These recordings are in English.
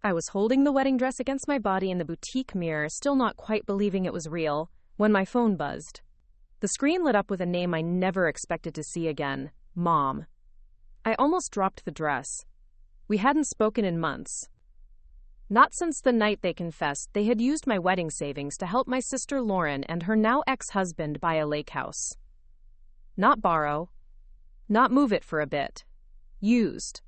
I was holding the wedding dress against my body in the boutique mirror, still not quite believing it was real, when my phone buzzed. The screen lit up with a name I never expected to see again: Mom. I almost dropped the dress. We hadn't spoken in months. Not since the night they confessed they had used my wedding savings to help my sister Lauren and her now ex-husband buy a lake house. Not borrow. Not move it for a bit. Used.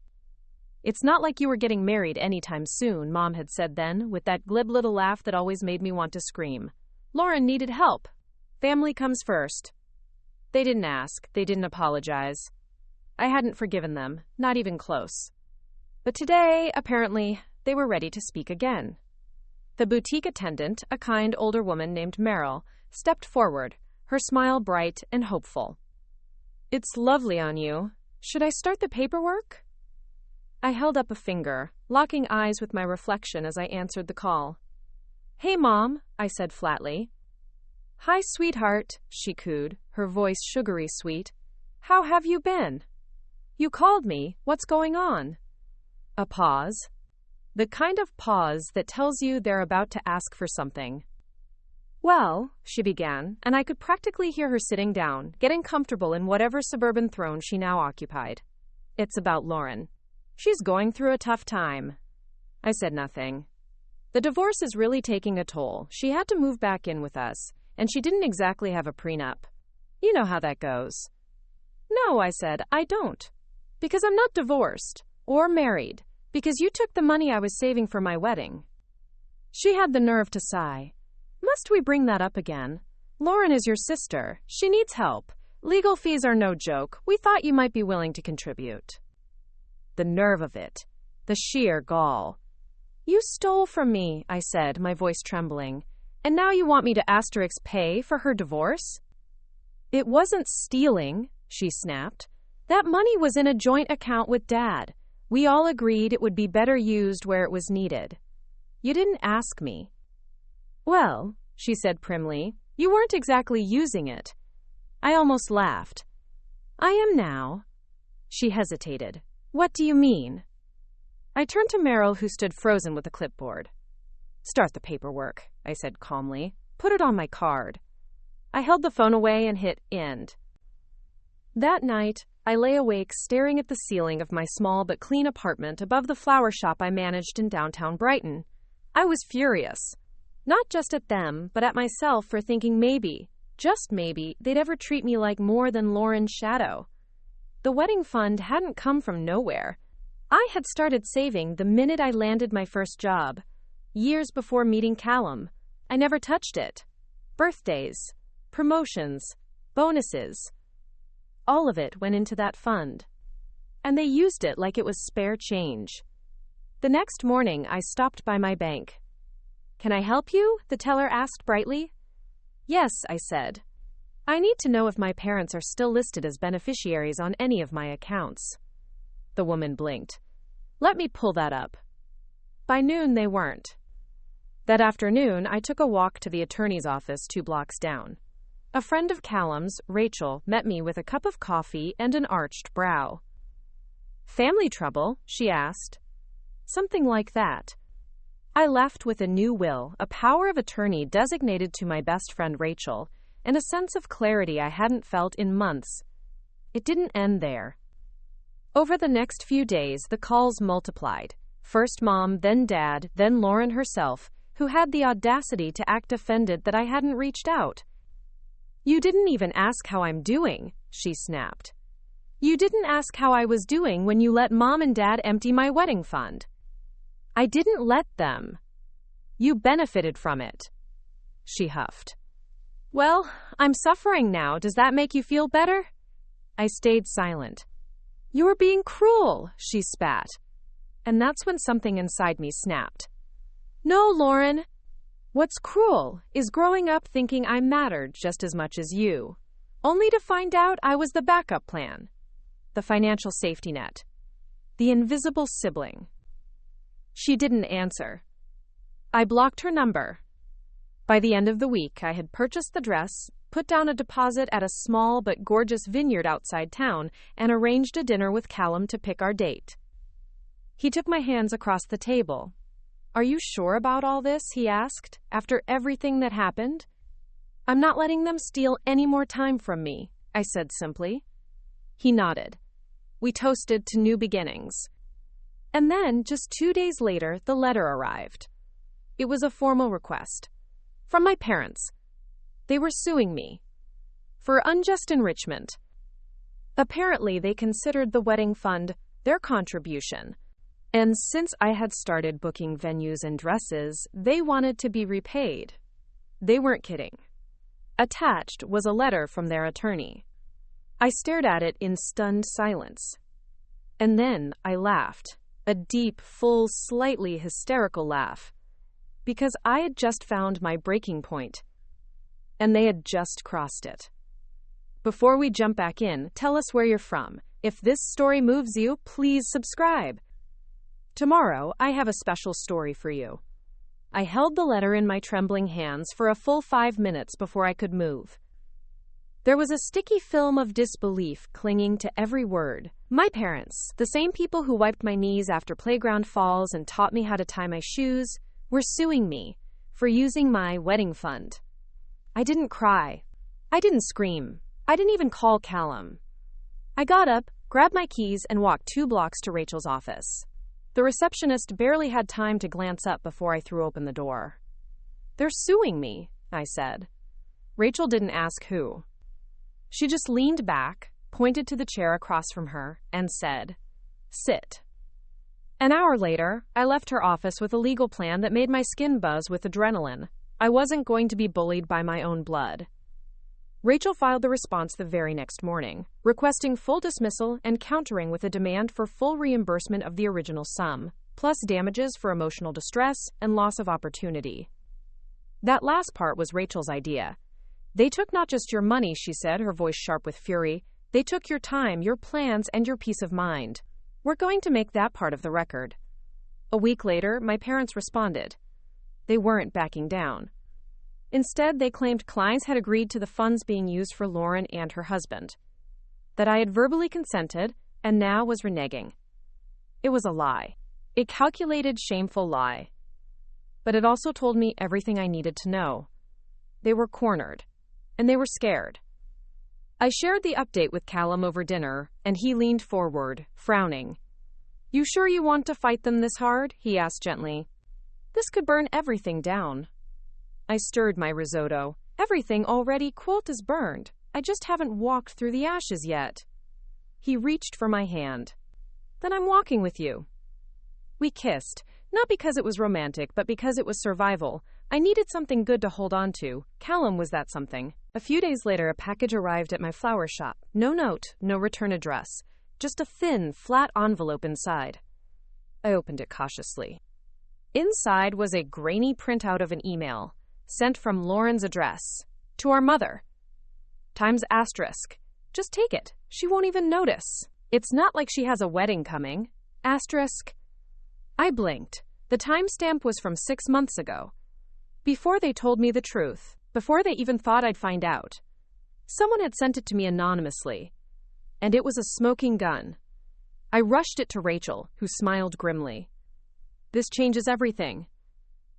"It's not like you were getting married anytime soon," Mom had said then, with that glib little laugh that always made me want to scream. Lauren needed help. Family comes first. They didn't ask. They didn't apologize. I hadn't forgiven them, not even close. But today, apparently, they were ready to speak again. The boutique attendant, a kind older woman named Meryl, stepped forward, her smile bright and hopeful. "It's lovely on you. Should I start the paperwork?" I held up a finger, locking eyes with my reflection as I answered the call. "Hey, Mom," I said flatly. "Hi, sweetheart," she cooed, her voice sugary sweet. "How have you been? You called me. What's going on?" A pause. The kind of pause that tells you they're about to ask for something. "Well," she began, and I could practically hear her sitting down, getting comfortable in whatever suburban throne she now occupied. "It's about Lauren. She's going through a tough time." I said nothing. The divorce is really taking a toll. She had to move back in with us, and she didn't exactly have a prenup. You know how that goes. "No," I said, "I don't. Because I'm not divorced or married, because you took the money I was saving for my wedding." She had the nerve to sigh. "Must we bring that up again? Lauren is your sister. She needs help. Legal fees are no joke. We thought you might be willing to contribute." The nerve of it. The sheer gall. "You stole from me," I said, my voice trembling. "And now you want me to pay for her divorce?" "It wasn't stealing," she snapped. "That money was in a joint account with Dad. We all agreed it would be better used where it was needed. You didn't ask me." "Well," she said primly, "you weren't exactly using it." I almost laughed. "I am now." She hesitated. "What do you mean?" I turned to Meryl, who stood frozen with a clipboard. "Start the paperwork," I said calmly. "Put it on my card." I held the phone away and hit end. That night, I lay awake staring at the ceiling of my small but clean apartment above the flower shop I managed in downtown Brighton. I was furious. Not just at them, but at myself for thinking maybe, just maybe, they'd ever treat me like more than Lauren's shadow. The wedding fund hadn't come from nowhere. I had started saving the minute I landed my first job. Years before meeting Callum. I never touched it. Birthdays, promotions, bonuses. All of it went into that fund. And they used it like it was spare change. The next morning, I stopped by my bank. "Can I help you?" the teller asked brightly. "Yes," I said. "I need to know if my parents are still listed as beneficiaries on any of my accounts." The woman blinked. "Let me pull that up." By noon, they weren't. That afternoon, I took a walk to the attorney's office 2 blocks down. A friend of Callum's, Rachel, met me with a cup of coffee and an arched brow. "Family trouble?" she asked. "Something like that." I left with a new will, a power of attorney designated to my best friend Rachel, and a sense of clarity I hadn't felt in months. It didn't end there. Over the next few days, the calls multiplied. First Mom, then Dad, then Lauren herself, who had the audacity to act offended that I hadn't reached out. "You didn't even ask how I'm doing," she snapped. "You didn't ask how I was doing when you let Mom and Dad empty my wedding fund." "I didn't let them. You benefited from it," she huffed. "Well, I'm suffering now. Does that make you feel better?" I stayed silent. "You're being cruel," she spat. And that's when something inside me snapped. "No, Lauren. What's cruel is growing up thinking I mattered just as much as you, only to find out I was the backup plan, the financial safety net, the invisible sibling." She didn't answer. I blocked her number. By the end of the week, I had purchased the dress, put down a deposit at a small but gorgeous vineyard outside town, and arranged a dinner with Callum to pick our date. He took my hands across the table. Are you sure about all this? He asked, after everything that happened. I'm not letting them steal any more time from me, I said simply. He nodded. We toasted to new beginnings. And then, just 2 days later, the letter arrived. It was a formal request. From my parents. They were suing me. For unjust enrichment. Apparently, they considered the wedding fund their contribution. And since I had started booking venues and dresses, they wanted to be repaid. They weren't kidding. Attached was a letter from their attorney. I stared at it in stunned silence. And then I laughed, a deep, full, slightly hysterical laugh, because I had just found my breaking point, and they had just crossed it. Before we jump back in, tell us where you're from. If this story moves you, please subscribe. Tomorrow, I have a special story for you. I held the letter in my trembling hands for a full 5 minutes before I could move. There was a sticky film of disbelief clinging to every word. My parents, the same people who wiped my knees after playground falls and taught me how to tie my shoes, were suing me for using my wedding fund. I didn't cry. I didn't scream. I didn't even call Callum. I got up, grabbed my keys, and walked 2 blocks to Rachel's office. The receptionist barely had time to glance up before I threw open the door. They're suing me, I said. Rachel didn't ask who. She just leaned back, pointed to the chair across from her, and said, "Sit." An hour later, I left her office with a legal plan that made my skin buzz with adrenaline. I wasn't going to be bullied by my own blood. Rachel filed the response the very next morning, requesting full dismissal and countering with a demand for full reimbursement of the original sum, plus damages for emotional distress and loss of opportunity. That last part was Rachel's idea. They took not just your money, she said, her voice sharp with fury. They took your time, your plans, and your peace of mind. We're going to make that part of the record. A week later, my parents responded. They weren't backing down. Instead, they claimed clients had agreed to the funds being used for Lauren and her husband, that I had verbally consented and now was reneging. It was a lie. A calculated, shameful lie. But it also told me everything I needed to know. They were cornered, and they were scared. I shared the update with Callum over dinner, and he leaned forward, frowning. You sure you want to fight them this hard? He asked gently. This could burn everything down. I stirred my risotto. Everything already, quote, is burned. I just haven't walked through the ashes yet. He reached for my hand. Then I'm walking with you. We kissed, not because it was romantic, but because it was survival. I needed something good to hold on to. Callum was that something. A few days later, a package arrived at my flower shop. No note, no return address. Just a thin, flat envelope inside. I opened it cautiously. Inside was a grainy printout of an email, sent from Lauren's address. To our mother. Times asterisk. Just take it. She won't even notice. It's not like she has a wedding coming. Asterisk. I blinked. The timestamp was from 6 months ago. Before they told me the truth. Before they even thought I'd find out. Someone had sent it to me anonymously. And it was a smoking gun. I rushed it to Rachel, who smiled grimly. This changes everything.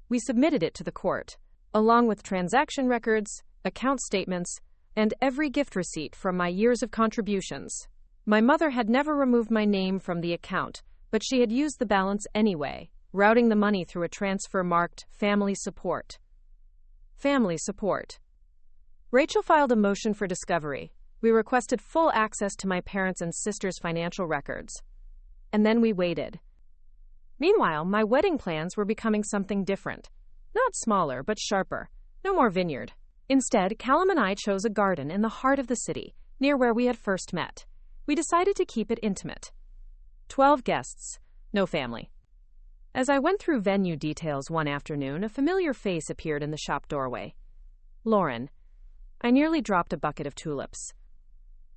We submitted it to the court, along with transaction records, account statements, and every gift receipt from my years of contributions. My mother had never removed my name from the account, but she had used the balance anyway, routing the money through a transfer marked Family Support. Family Support. Rachel filed a motion for discovery. We requested full access to my parents' and sister's financial records. And then we waited. Meanwhile, my wedding plans were becoming something different. Not smaller, but sharper. No more vineyard. Instead, Callum and I chose a garden in the heart of the city, near where we had first met. We decided to keep it intimate. 12 guests, no family. As I went through venue details one afternoon, a familiar face appeared in the shop doorway. Lauren. I nearly dropped a bucket of tulips.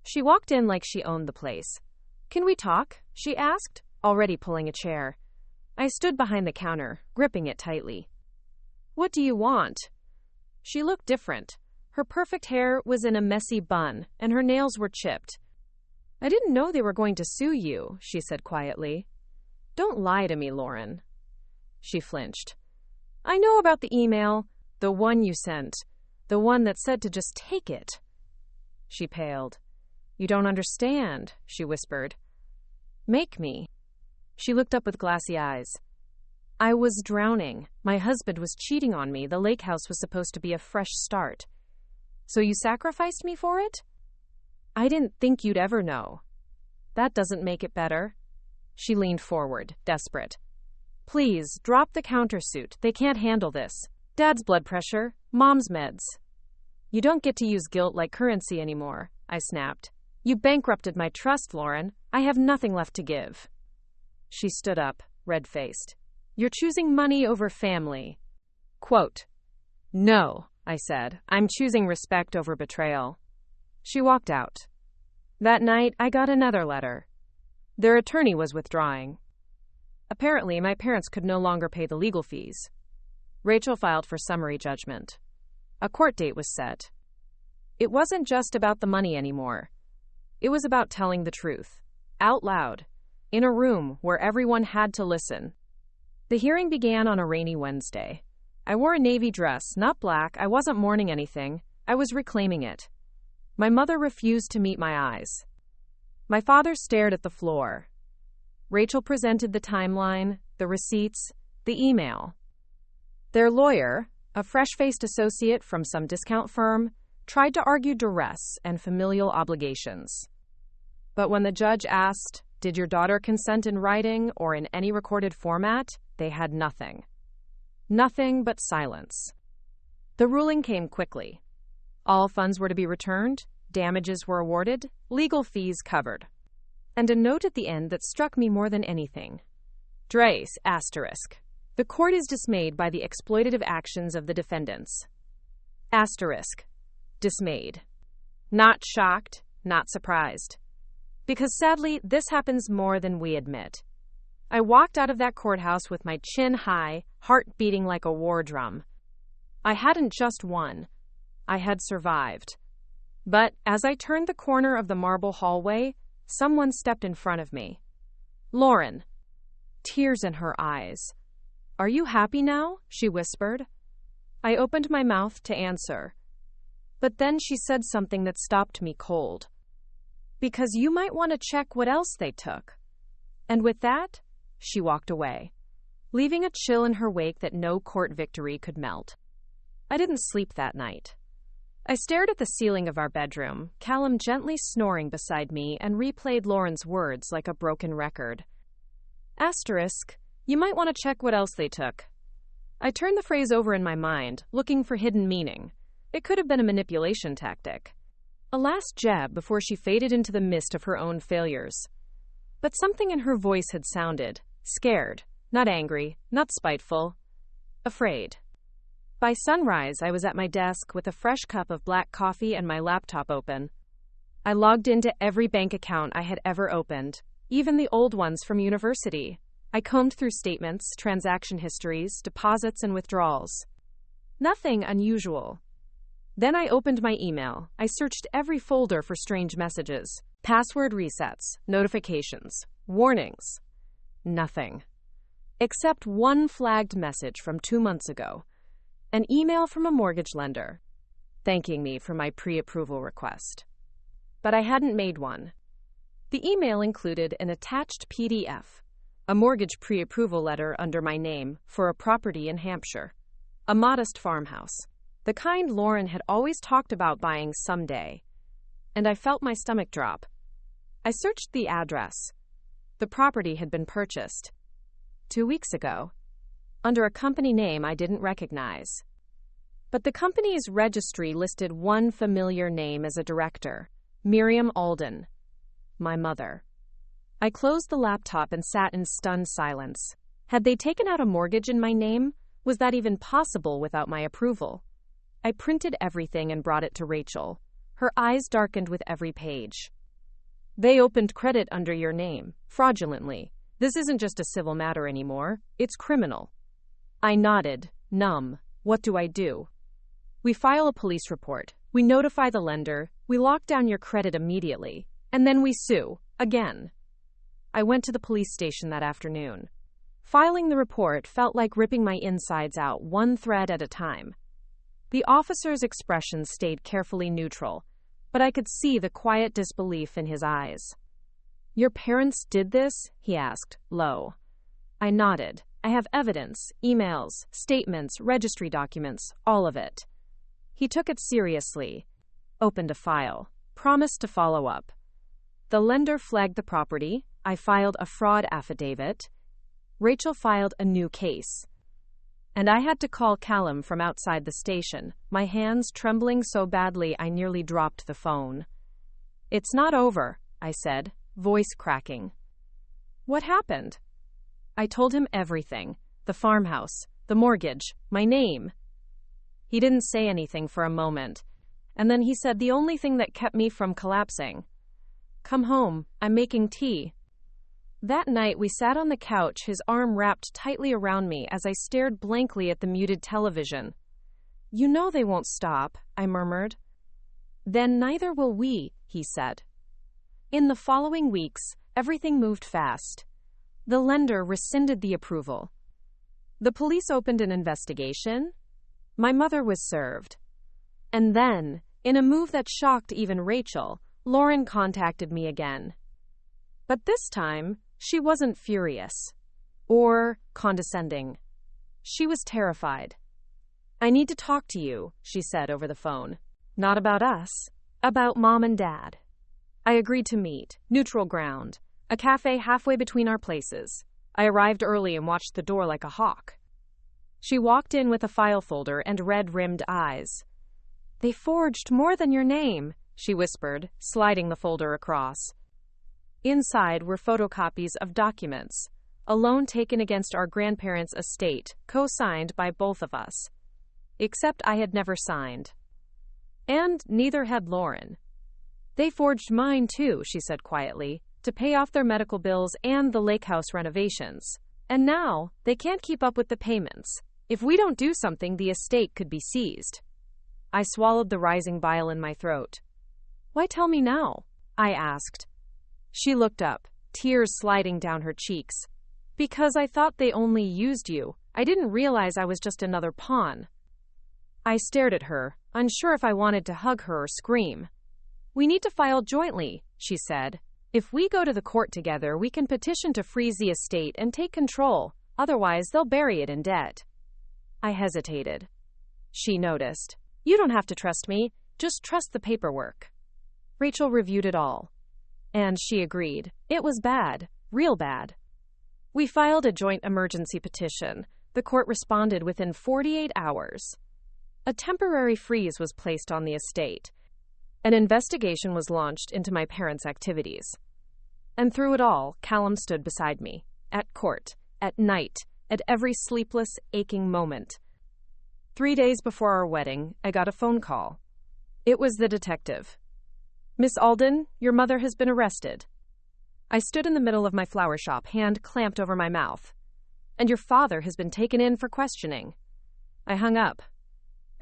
She walked in like she owned the place. Can we talk? She asked, already pulling a chair. I stood behind the counter, gripping it tightly. What do you want? She looked different. Her perfect hair was in a messy bun, and her nails were chipped. I didn't know they were going to sue you, she said quietly. Don't lie to me, Lauren. She flinched. I know about the email, the one you sent, the one that said to just take it. She paled. You don't understand, she whispered. Make me. She looked up with glassy eyes. I was drowning. My husband was cheating on me. The lake house was supposed to be a fresh start. So you sacrificed me for it? I didn't think you'd ever know. That doesn't make it better. She leaned forward, desperate. Please, drop the countersuit. They can't handle this. Dad's blood pressure, Mom's meds. You don't get to use guilt like currency anymore, I snapped. You bankrupted my trust, Lauren. I have nothing left to give. She stood up, red-faced. You're choosing money over family. Quote, No, I said. I'm choosing respect over betrayal. She walked out. That night, I got another letter. Their attorney was withdrawing. Apparently, my parents could no longer pay the legal fees. Rachel filed for summary judgment. A court date was set. It wasn't just about the money anymore. It was about telling the truth, out loud, in a room where everyone had to listen. The hearing began on a rainy Wednesday. I wore a navy dress, not black. I wasn't mourning anything. I was reclaiming it. My mother refused to meet my eyes. My father stared at the floor. Rachel presented the timeline, the receipts, the email. Their lawyer, a fresh-faced associate from some discount firm, tried to argue duress and familial obligations. But when the judge asked, did your daughter consent in writing or in any recorded format, they had nothing. Nothing but silence. The ruling came quickly. All funds were to be returned, damages were awarded, legal fees covered. And a note at the end that struck me more than anything. Drace, asterisk. The court is dismayed by the exploitative actions of the defendants. Asterisk. Dismayed. Not shocked, not surprised. Because sadly, this happens more than we admit. I walked out of that courthouse with my chin high, heart beating like a war drum. I hadn't just won. I had survived. But as I turned the corner of the marble hallway, someone stepped in front of me. Lauren. Tears in her eyes. Are you happy now? She whispered. I opened my mouth to answer. But then she said something that stopped me cold. Because you might want to check what else they took. And with that, she walked away, leaving a chill in her wake that no court victory could melt. I didn't sleep that night. I stared at the ceiling of our bedroom, Callum gently snoring beside me, and replayed Lauren's words like a broken record. Asterisk, you might want to check what else they took. I turned the phrase over in my mind, looking for hidden meaning. It could have been a manipulation tactic. A last jab before she faded into the mist of her own failures. But something in her voice had sounded, scared, not angry, not spiteful, afraid. By sunrise, I was at my desk with a fresh cup of black coffee and my laptop open. I logged into every bank account I had ever opened, even the old ones from university. I combed through statements, transaction histories, deposits, and withdrawals. Nothing unusual. Then I opened my email. I searched every folder for strange messages, password resets, notifications, warnings. Nothing. Except one flagged message from 2 months ago. An email from a mortgage lender, thanking me for my pre-approval request. But I hadn't made one. The email included an attached PDF, a mortgage pre-approval letter under my name for a property in Hampshire, a modest farmhouse, the kind Lauren had always talked about buying someday. And I felt my stomach drop. I searched the address. The property had been purchased 2 weeks ago, under a company name I didn't recognize. But the company's registry listed one familiar name as a director, Miriam Alden, my mother. I closed the laptop and sat in stunned silence. Had they taken out a mortgage in my name? Was that even possible without my approval? I printed everything and brought it to Rachel. Her eyes darkened with every page. They opened credit under your name, fraudulently. This isn't just a civil matter anymore. It's criminal. I nodded, numb. What do I do? We file a police report. We notify the lender. We lock down your credit immediately. And then we sue. Again. I went to the police station that afternoon. Filing the report felt like ripping my insides out, one thread at a time. The officer's expression stayed carefully neutral, but I could see the quiet disbelief in his eyes. "Your parents did this?" he asked, low. I nodded. "I have evidence, emails, statements, registry documents, all of it." He took it seriously, opened a file, promised to follow up. The lender flagged the property. I filed a fraud affidavit. Rachel filed a new case. And I had to call Callum from outside the station, my hands trembling so badly I nearly dropped the phone. "It's not over," I said, voice cracking. "What happened?" I told him everything. The farmhouse, the mortgage, my name. He didn't say anything for a moment, and then he said the only thing that kept me from collapsing. "Come home, I'm making tea." That night we sat on the couch, his arm wrapped tightly around me as I stared blankly at the muted television. "You know they won't stop," I murmured. "Then neither will we," he said. In the following weeks, everything moved fast. The lender rescinded the approval. The police opened an investigation. My mother was served. And then, in a move that shocked even Rachel, Lauren contacted me again. But this time, she wasn't furious or condescending. She was terrified. "I need to talk to you," she said over the phone. "Not about us, about Mom and Dad." I agreed to meet, neutral ground, a cafe halfway between our places. I arrived early and watched the door like a hawk. She walked in with a file folder and red-rimmed eyes. "They forged more than your name," she whispered, sliding the folder across. Inside were photocopies of documents, a loan taken against our grandparents' estate, co-signed by both of us. Except I had never signed. And neither had Lauren. "They forged mine too," she said quietly, "to pay off their medical bills and the lake house renovations. And now, they can't keep up with the payments. If we don't do something, the estate could be seized." I swallowed the rising bile in my throat. "Why tell me now?" I asked. She looked up, tears sliding down her cheeks. "Because I thought they only used you. I didn't realize I was just another pawn." I stared at her, unsure if I wanted to hug her or scream. "We need to file jointly," she said. "If we go to the court together, we can petition to freeze the estate and take control. Otherwise, they'll bury it in debt." I hesitated. She noticed. "You don't have to trust me. Just trust the paperwork." Rachel reviewed it all. And she agreed. It was bad. Real bad. We filed a joint emergency petition. The court responded within 48 hours. A temporary freeze was placed on the estate. An investigation was launched into my parents' activities. And through it all, Callum stood beside me. At court, at night, at every sleepless, aching moment. 3 days before our wedding, I got a phone call. It was the detective. "Miss Alden, your mother has been arrested." I stood in the middle of my flower shop, hand clamped over my mouth. "And your father has been taken in for questioning." I hung up.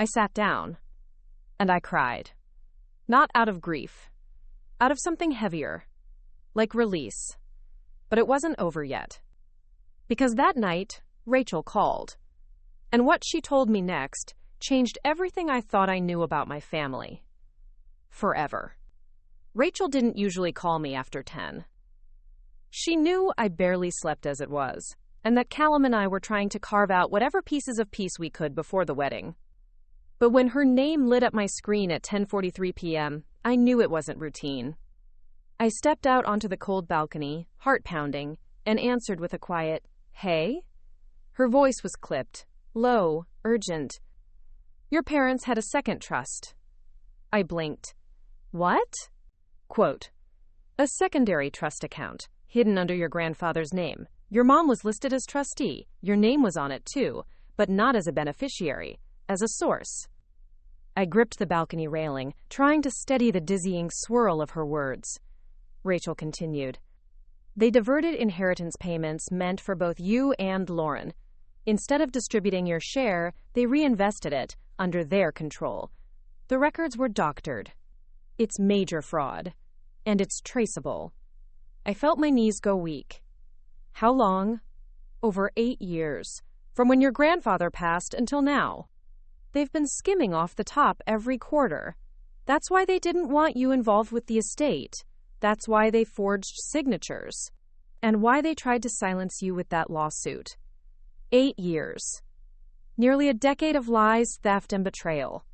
I sat down. And I cried. Not out of grief. Out of something heavier. Like release. But it wasn't over yet. Because that night, Rachel called. And what she told me next changed everything I thought I knew about my family. Forever. Rachel didn't usually call me after 10. She knew I barely slept as it was, and that Callum and I were trying to carve out whatever pieces of peace we could before the wedding. But when her name lit up my screen at 10:43 p.m., I knew it wasn't routine. I stepped out onto the cold balcony, heart pounding, and answered with a quiet, "Hey?" Her voice was clipped, low, urgent. "Your parents had a second trust." I blinked. "What?" Quote, "A secondary trust account, hidden under your grandfather's name. Your mom was listed as trustee. Your name was on it too, but not as a beneficiary, as a source." I gripped the balcony railing, trying to steady the dizzying swirl of her words. Rachel continued. "They diverted inheritance payments meant for both you and Lauren. Instead of distributing your share, they reinvested it under their control. The records were doctored. It's major fraud. And it's traceable." I felt my knees go weak. "How long?" Over 8 years. From when your grandfather passed until now. They've been skimming off the top every quarter. That's why they didn't want you involved with the estate. That's why they forged signatures. And why they tried to silence you with that lawsuit. 8 years. Nearly a decade of lies, theft, and betrayal.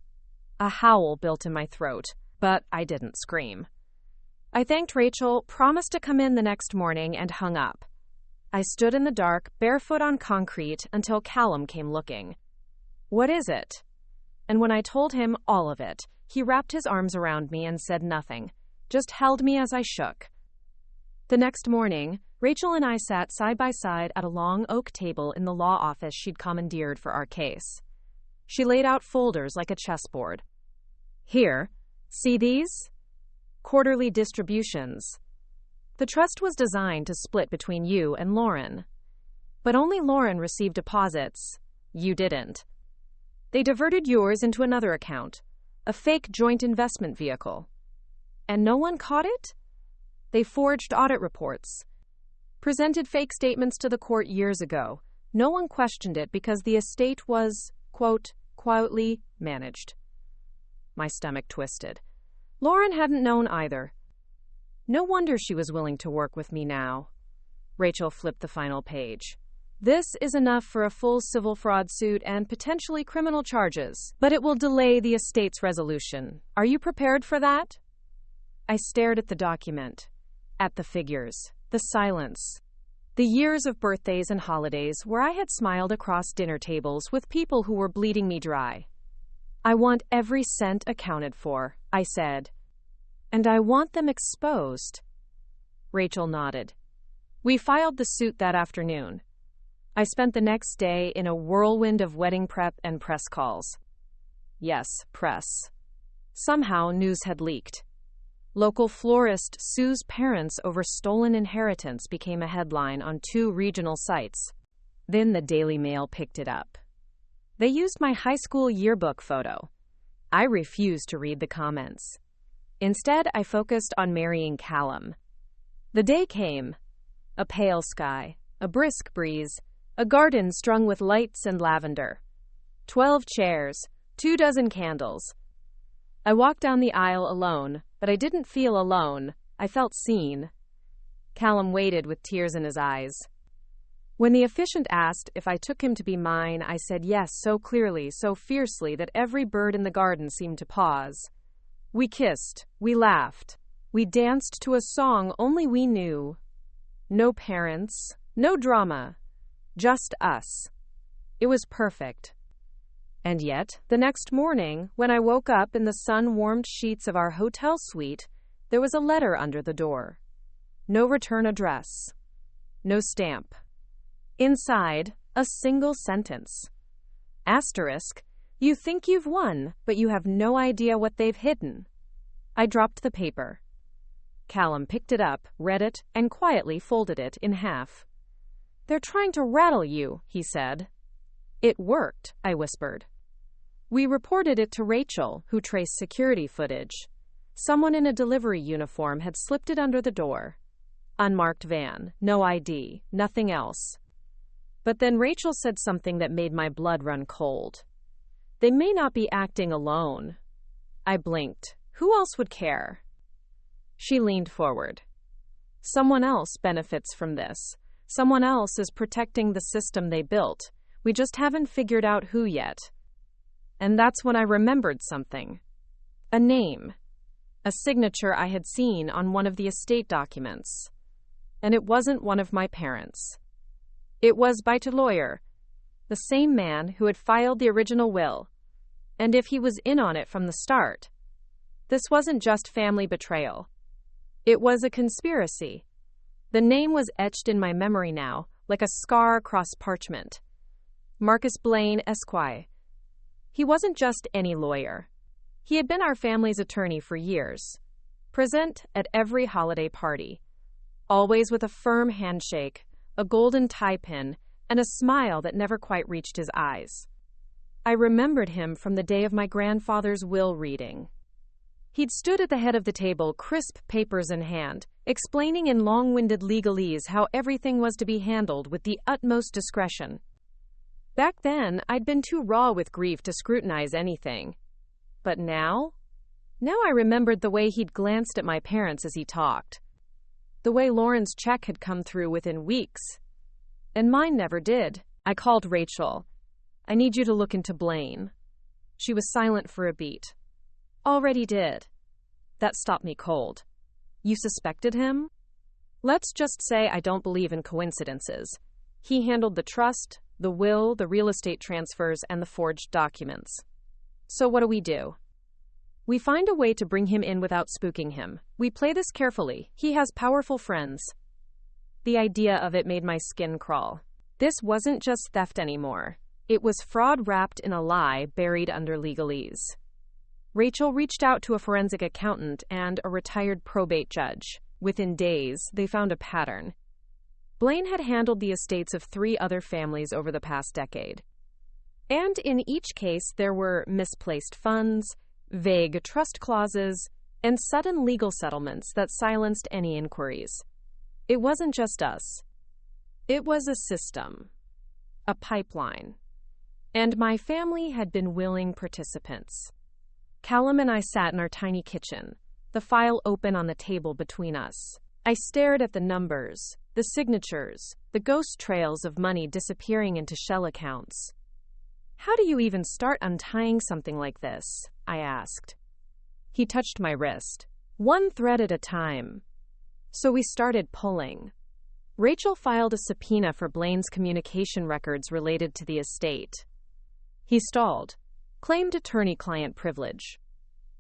A howl built in my throat, but I didn't scream. I thanked Rachel, promised to come in the next morning, and hung up. I stood in the dark, barefoot on concrete, until Callum came looking. "What is it?" And when I told him all of it, he wrapped his arms around me and said nothing, just held me as I shook. The next morning, Rachel and I sat side by side at a long oak table in the law office she'd commandeered for our case. She laid out folders like a chessboard. "Here, see these? Quarterly distributions. The trust was designed to split between you and Lauren. But only Lauren received deposits. You didn't. They diverted yours into another account, a fake joint investment vehicle. And no one caught it? They forged audit reports, presented fake statements to the court years ago. No one questioned it because the estate was, quote, quietly managed." My stomach twisted. Lauren hadn't known either. No wonder she was willing to work with me now. Rachel flipped the final page. "This is enough for a full civil fraud suit and potentially criminal charges, but it will delay the estate's resolution. Are you prepared for that?" I stared at the document, at the figures, the silence, the years of birthdays and holidays where I had smiled across dinner tables with people who were bleeding me dry. "I want every cent accounted for," I said. "And I want them exposed." Rachel nodded. We filed the suit that afternoon. I spent the next day in a whirlwind of wedding prep and press calls. Yes, press. Somehow news had leaked. Local florist sues parents over stolen inheritance became a headline on 2 regional sites. Then the Daily Mail picked it up. They used my high school yearbook photo. I refused to read the comments. Instead, I focused on marrying Callum. The day came. A pale sky, a brisk breeze, a garden strung with lights and lavender. 12 chairs, 24 candles. I walked down the aisle alone, but I didn't feel alone. I felt seen. Callum waited with tears in his eyes. When the officiant asked if I took him to be mine, I said yes so clearly, so fiercely that every bird in the garden seemed to pause. We kissed, we laughed, we danced to a song only we knew. No parents, no drama, just us. It was perfect. And yet, the next morning, when I woke up in the sun-warmed sheets of our hotel suite, there was a letter under the door. No return address. No stamp. Inside, a single sentence. Asterisk, you think you've won, but you have no idea what they've hidden. I dropped the paper. Callum picked it up, read it, and quietly folded it in half. "They're trying to rattle you," he said. "It worked," I whispered. We reported it to Rachel, who traced security footage. Someone in a delivery uniform had slipped it under the door. Unmarked van, no ID, nothing else. But then Rachel said something that made my blood run cold. "They may not be acting alone." I blinked. Who else would care? She leaned forward. "Someone else benefits from this. Someone else is protecting the system they built. We just haven't figured out who yet." And that's when I remembered something. A name. A signature I had seen on one of the estate documents. And it wasn't one of my parents. It was by a lawyer, the same man who had filed the original will. And if he was in on it from the start, this wasn't just family betrayal. It was a conspiracy. The name was etched in my memory now, like a scar across parchment. Marcus Blaine, Esquire. He wasn't just any lawyer. He had been our family's attorney for years, present at every holiday party, always with a firm handshake, a golden tie pin, and a smile that never quite reached his eyes. I remembered him from the day of my grandfather's will reading. He'd stood at the head of the table, crisp papers in hand, explaining in long-winded legalese how everything was to be handled with the utmost discretion. Back then, I'd been too raw with grief to scrutinize anything. But now? Now I remembered the way he'd glanced at my parents as he talked. The way Lauren's check had come through within weeks. And mine never did. I called Rachel. I need you to look into Blaine. She was silent for a beat. Already did. That stopped me cold. You suspected him? Let's just say I don't believe in coincidences. He handled the trust, the will, the real estate transfers, and the forged documents. So what do? We find a way to bring him in without spooking him. We play this carefully. He has powerful friends. The idea of it made my skin crawl. This wasn't just theft anymore. It was fraud wrapped in a lie buried under legalese. Rachel reached out to a forensic accountant and a retired probate judge. Within days, they found a pattern. Blaine had handled the estates of 3 other families over the past decade. And in each case, there were misplaced funds, vague trust clauses, and sudden legal settlements that silenced any inquiries. It wasn't just us. It was a system, a pipeline. And my family had been willing participants. Callum and I sat in our tiny kitchen, the file open on the table between us. I stared at the numbers, the signatures, the ghost trails of money disappearing into shell accounts. How do you even start untying something like this? I asked. He touched my wrist. One thread at a time. So we started pulling. Rachel filed a subpoena for Blaine's communication records related to the estate. He stalled, claimed attorney-client privilege.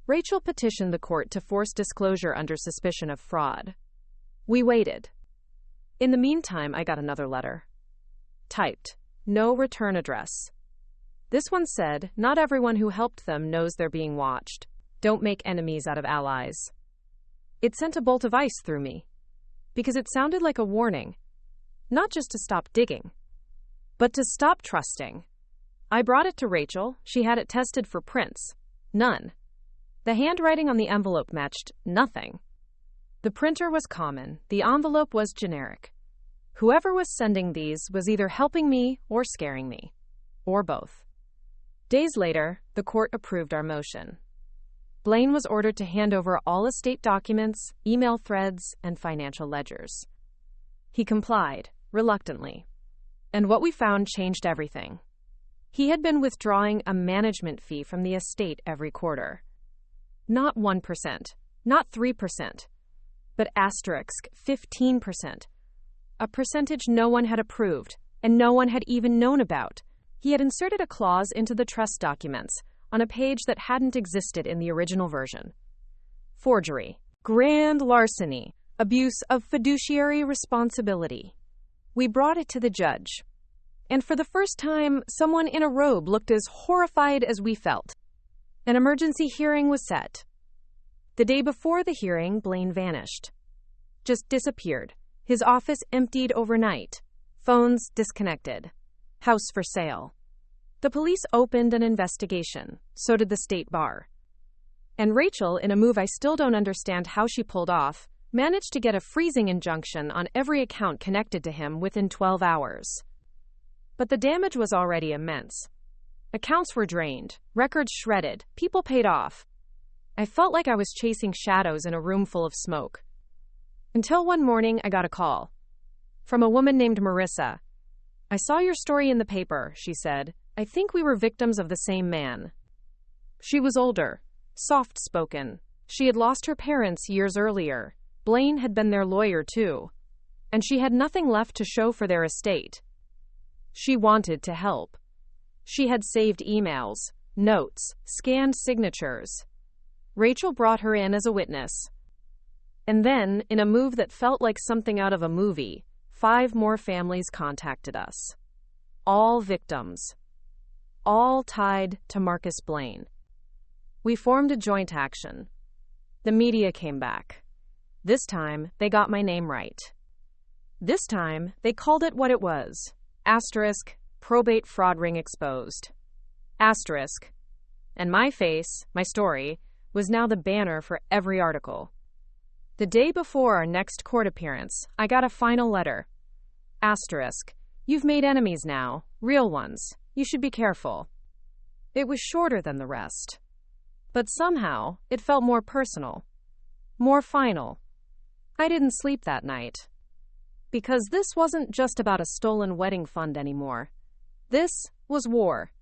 Rachel petitioned the court to force disclosure under suspicion of fraud. We waited. In the meantime, I got another letter. Typed, no return address. This one said, not everyone who helped them knows they're being watched. Don't make enemies out of allies. It sent a bolt of ice through me, because it sounded like a warning, not just to stop digging, but to stop trusting. I brought it to Rachel. She had it tested for prints. None. The handwriting on the envelope matched nothing. The printer was common. The envelope was generic. Whoever was sending these was either helping me or scaring me, or both. Days later, the court approved our motion. Blaine was ordered to hand over all estate documents, email threads, and financial ledgers. He complied, reluctantly. And what we found changed everything. He had been withdrawing a management fee from the estate every quarter. Not 1%, not 3%, but asterisk 15%. A percentage no one had approved, and no one had even known about. He had inserted a clause into the trust documents on a page that hadn't existed in the original version. Forgery, grand larceny, abuse of fiduciary responsibility. We brought it to the judge. And for the first time, someone in a robe looked as horrified as we felt. An emergency hearing was set. The day before the hearing, Blaine vanished. Just disappeared. His office emptied overnight. Phones disconnected. House for sale. The police opened an investigation. So did the state bar. And Rachel, in a move I still don't understand how she pulled off, managed to get a freezing injunction on every account connected to him within 12 hours. But the damage was already immense. Accounts were drained, records shredded, people paid off. I felt like I was chasing shadows in a room full of smoke. Until one morning, I got a call. From a woman named Marissa. I saw your story in the paper, she said. I think we were victims of the same man. She was older, soft-spoken. She had lost her parents years earlier. Blaine had been their lawyer, too. And she had nothing left to show for their estate. She wanted to help. She had saved emails, notes, scanned signatures. Rachel brought her in as a witness. And then, in a move that felt like something out of a movie, 5 more families contacted us. All victims. All tied to Marcus Blaine. We formed a joint action. The media came back. This time, they got my name right. This time, they called it what it was. Asterisk, probate fraud ring exposed. Asterisk. And my face, my story, was now the banner for every article. The day before our next court appearance, I got a final letter. Asterisk. You've made enemies now, real ones. You should be careful. It was shorter than the rest. But somehow, it felt more personal. More final. I didn't sleep that night. Because this wasn't just about a stolen wedding fund anymore. This was war.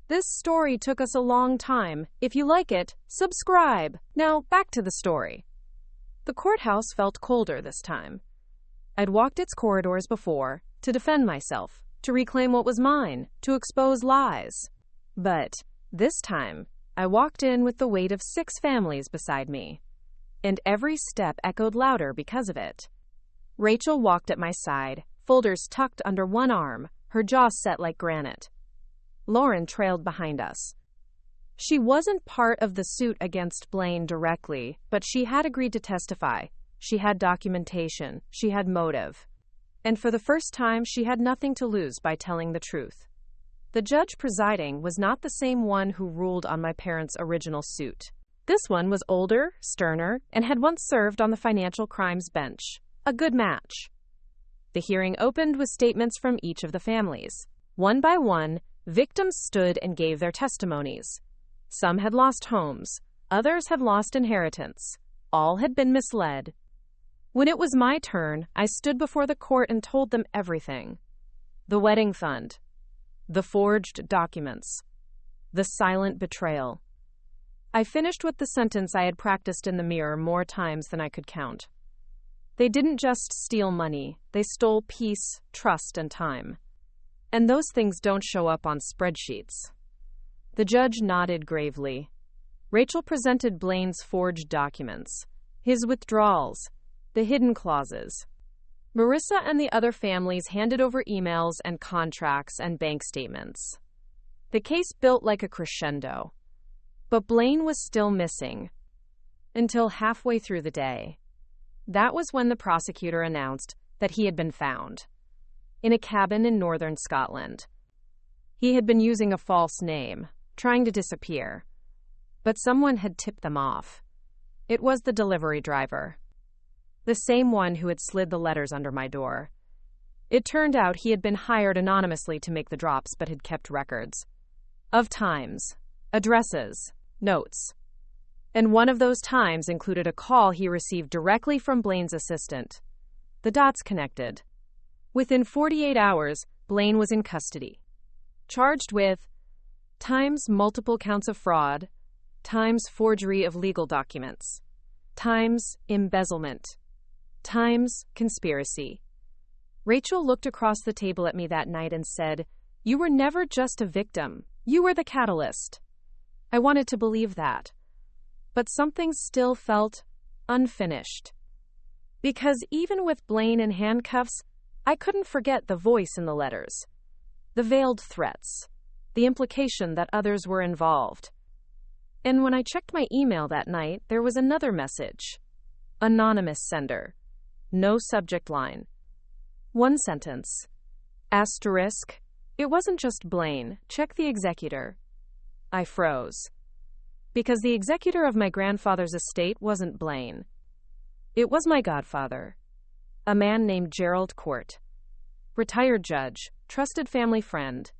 This story took us a long time. If you like it, subscribe. Now, back to the story. The courthouse felt colder this time. I'd walked its corridors before, to defend myself, to reclaim what was mine, to expose lies. But this time, I walked in with the weight of 6 families beside me. And every step echoed louder because of it. Rachel walked at my side, folders tucked under one arm, her jaw set like granite. Lauren trailed behind us. She wasn't part of the suit against Blaine directly, but she had agreed to testify. She had documentation. She had motive. And for the first time, she had nothing to lose by telling the truth. The judge presiding was not the same one who ruled on my parents' original suit. This one was older, sterner, and had once served on the financial crimes bench. A good match. The hearing opened with statements from each of the families. One by one, victims stood and gave their testimonies. Some had lost homes. Others had lost inheritance. All had been misled. When it was my turn, I stood before the court and told them everything. The wedding fund. The forged documents. The silent betrayal. I finished with the sentence I had practiced in the mirror more times than I could count. They didn't just steal money. They stole peace, trust, and time. And those things don't show up on spreadsheets. The judge nodded gravely. Rachel presented Blaine's forged documents, his withdrawals, the hidden clauses. Marissa and the other families handed over emails and contracts and bank statements. The case built like a crescendo. But Blaine was still missing. Until halfway through the day. That was when the prosecutor announced that he had been found. In a cabin in northern Scotland. He had been using a false name, trying to disappear. But someone had tipped them off. It was the delivery driver. The same one who had slid the letters under my door. It turned out he had been hired anonymously to make the drops but had kept records. Of times, addresses, notes. And one of those times included a call he received directly from Blaine's assistant. The dots connected. Within 48 hours, Blaine was in custody. Charged with times multiple counts of fraud, times forgery of legal documents, times embezzlement, times conspiracy. Rachel looked across the table at me that night and said, "You were never just a victim. You were the catalyst." I wanted to believe that. But something still felt unfinished. Because even with Blaine in handcuffs, I couldn't forget the voice in the letters. The veiled threats. The implication that others were involved. And when I checked my email that night, there was another message. Anonymous sender. No subject line. One sentence. Asterisk. It wasn't just Blaine. Check the executor. I froze. Because the executor of my grandfather's estate wasn't Blaine. It was my godfather. A man named Gerald Court. Retired judge, trusted family friend.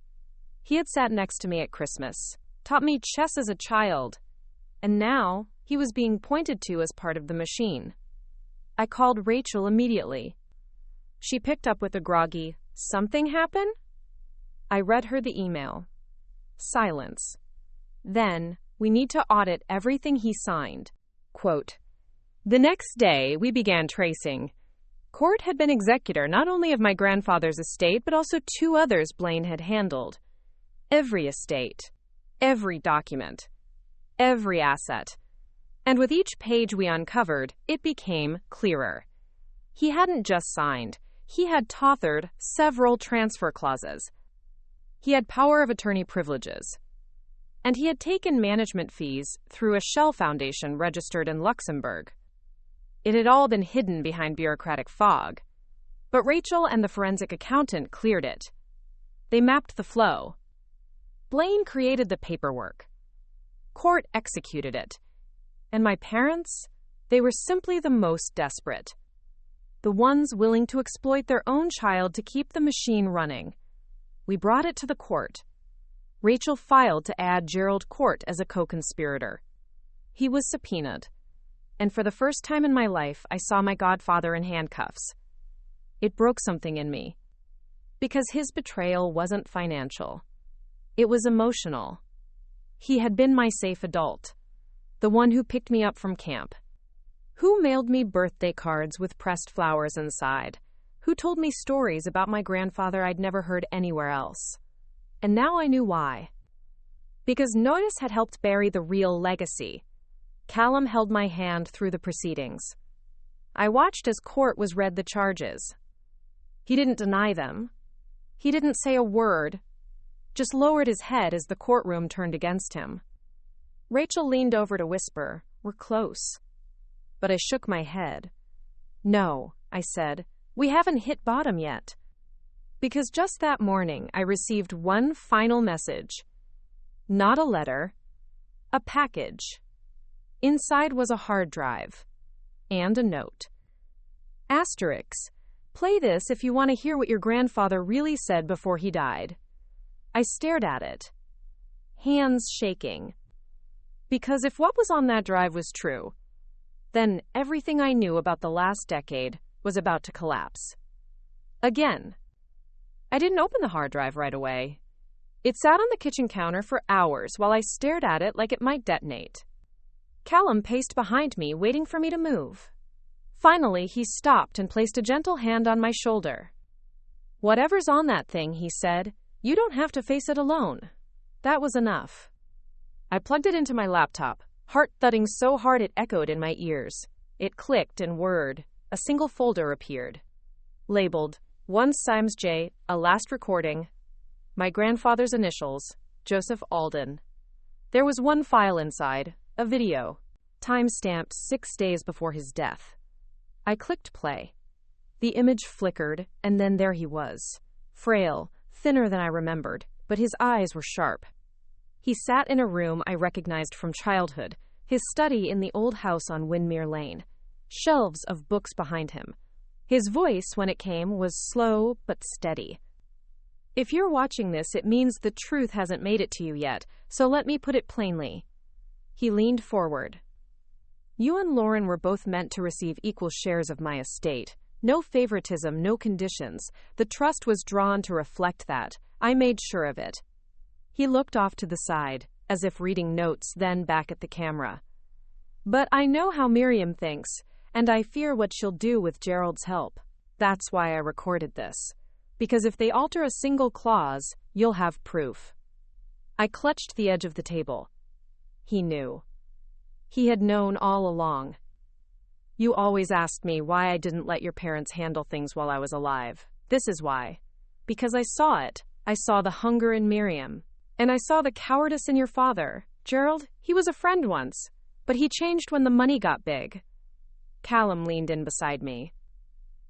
He had sat next to me at Christmas, taught me chess as a child, and now he was being pointed to as part of the machine. I called Rachel immediately. She picked up with a groggy, "Something happen?" I read her the email. Silence. Then, "We need to audit everything he signed." Quote, "The next day, we began tracing. Court had been executor not only of my grandfather's estate, but also 2 others Blaine had handled. Every estate, every document, every asset. And with each page we uncovered, it became clearer. He hadn't just signed. He had authored several transfer clauses. He had power of attorney privileges. And he had taken management fees through a shell foundation registered in Luxembourg. It had all been hidden behind bureaucratic fog. But Rachel and the forensic accountant cleared it. They mapped the flow. Blaine created the paperwork. Court executed it. And my parents? They were simply the most desperate. The ones willing to exploit their own child to keep the machine running. We brought it to the court. Rachel filed to add Gerald Court as a co-conspirator. He was subpoenaed. And for the first time in my life, I saw my godfather in handcuffs. It broke something in me. Because his betrayal wasn't financial. It was emotional. He had been my safe adult. The one who picked me up from camp. Who mailed me birthday cards with pressed flowers inside? Who told me stories about my grandfather I'd never heard anywhere else? And now I knew why. Because Notice had helped bury the real legacy. Callum held my hand through the proceedings. I watched as Court was read the charges. He didn't deny them. He didn't say a word, just lowered his head as the courtroom turned against him. Rachel leaned over to whisper, "We're close." But I shook my head. "No," I said, "we haven't hit bottom yet." Because just that morning, I received one final message. Not a letter, a package. Inside was a hard drive and a note. Asterix, play this if you want to hear what your grandfather really said before he died. I stared at it, hands shaking. Because if what was on that drive was true, then everything I knew about the last decade was about to collapse. Again. I didn't open the hard drive right away. It sat on the kitchen counter for hours while I stared at it like it might detonate. Callum paced behind me, waiting for me to move. Finally, he stopped and placed a gentle hand on my shoulder. "Whatever's on that thing," he said, "you don't have to face it alone." That was enough. I plugged it into my laptop, heart thudding so hard it echoed in my ears. It clicked in Word. A single folder appeared. Labeled, 1 Symes J, a last recording. My grandfather's initials, Joseph Alden. There was one file inside, a video, time-stamped 6 days before his death. I clicked play. The image flickered, and then there he was. Frail, thinner than I remembered, but his eyes were sharp. He sat in a room I recognized from childhood, his study in the old house on Windmere Lane. Shelves of books behind him. His voice, when it came, was slow but steady. "If you're watching this, it means the truth hasn't made it to you yet, so let me put it plainly." He leaned forward. "You and Lauren were both meant to receive equal shares of my estate. No favoritism, no conditions. The trust was drawn to reflect that. I made sure of it." He looked off to the side, as if reading notes, then back at the camera. "But I know how Miriam thinks, and I fear what she'll do with Gerald's help. That's why I recorded this. Because if they alter a single clause, you'll have proof." I clutched the edge of the table. He knew. He had known all along. "You always asked me why I didn't let your parents handle things while I was alive. This is why. Because I saw it. I saw the hunger in Miriam. And I saw the cowardice in your father. Gerald, he was a friend once, but he changed when the money got big." Callum leaned in beside me.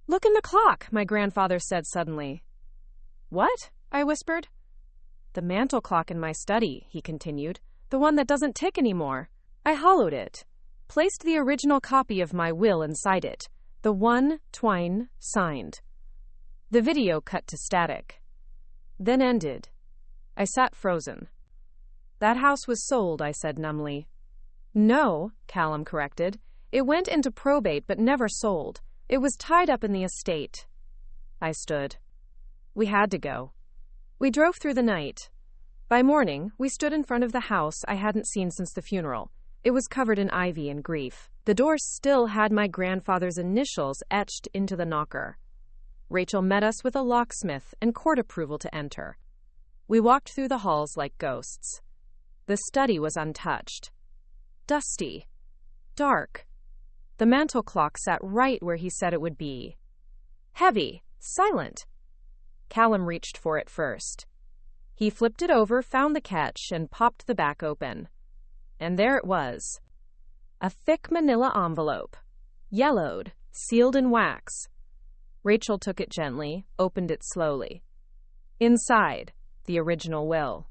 "Look in the clock," my grandfather said suddenly. "What?" I whispered. "The mantel clock in my study," he continued. "The one that doesn't tick anymore." I hollowed it, placed the original copy of my will inside it, the one Twine signed. The video cut to static, then ended. I sat frozen. "That house was sold," I said numbly. "No," Callum corrected. "It went into probate but never sold. It was tied up in the estate." I stood. We had to go. We drove through the night. By morning, we stood in front of the house I hadn't seen since the funeral. It was covered in ivy and grief. The door still had my grandfather's initials etched into the knocker. Rachel met us with a locksmith and court approval to enter. We walked through the halls like ghosts. The study was untouched. Dusty. Dark. The mantel clock sat right where he said it would be. Heavy. Silent. Callum reached for it first. He flipped it over, found the catch, and popped the back open. And there it was. A thick manila envelope. Yellowed. Sealed in wax. Rachel took it gently, opened it slowly. Inside, the original will.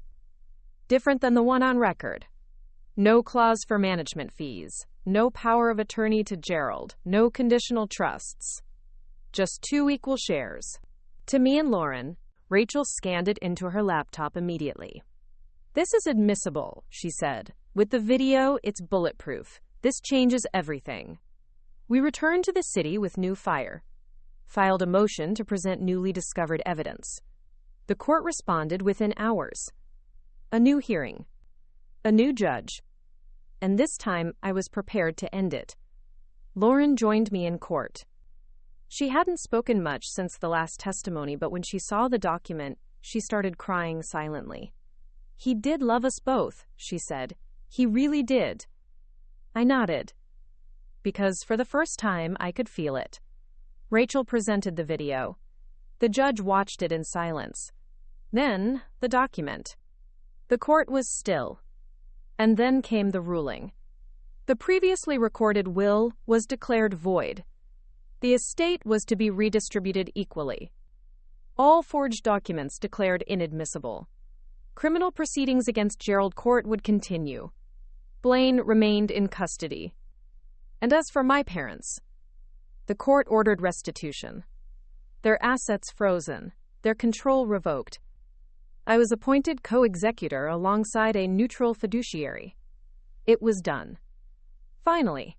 Different than the one on record. No clause for management fees. No power of attorney to Gerald. No conditional trusts. Just 2 equal shares. To me and Lauren, Rachel scanned it into her laptop immediately. "This is admissible," she said. "With the video, it's bulletproof. This changes everything." We returned to the city with new fire. Filed a motion to present newly discovered evidence. The court responded within hours. A new hearing. A new judge. And this time, I was prepared to end it. Lauren joined me in court. She hadn't spoken much since the last testimony, but when she saw the document, she started crying silently. "He did love us both," she said. "He really did." I nodded, because for the first time, I could feel it. Rachel presented the video. The judge watched it in silence. Then, the document. The court was still. And then came the ruling. The previously recorded will was declared void. The estate was to be redistributed equally. All forged documents declared inadmissible. Criminal proceedings against Gerald Court would continue. Blaine remained in custody. And as for my parents, the court ordered restitution. Their assets frozen, their control revoked. I was appointed co-executor alongside a neutral fiduciary. It was done. Finally.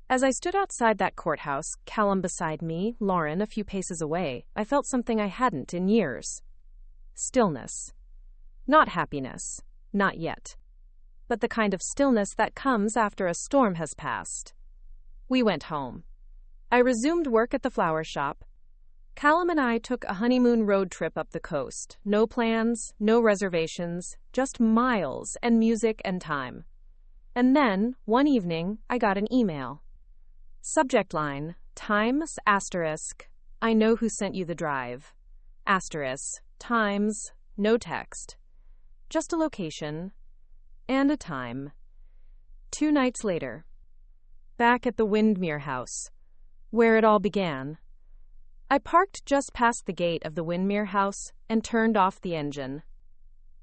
As I stood outside that courthouse, Callum beside me, Lauren a few paces away, I felt something I hadn't in years. Stillness. Not happiness. Not yet. But the kind of stillness that comes after a storm has passed. We went home. I resumed work at the flower shop. Callum and I took a honeymoon road trip up the coast. No plans, no reservations, just miles and music and time. And then, one evening, I got an email. Subject line, Times, asterisk, I know who sent you the drive. Asterisk, Times, no text. Just a location and a time. 2 nights later. Back at the Windmere House, where it all began. I parked just past the gate of the Windmere House and turned off the engine.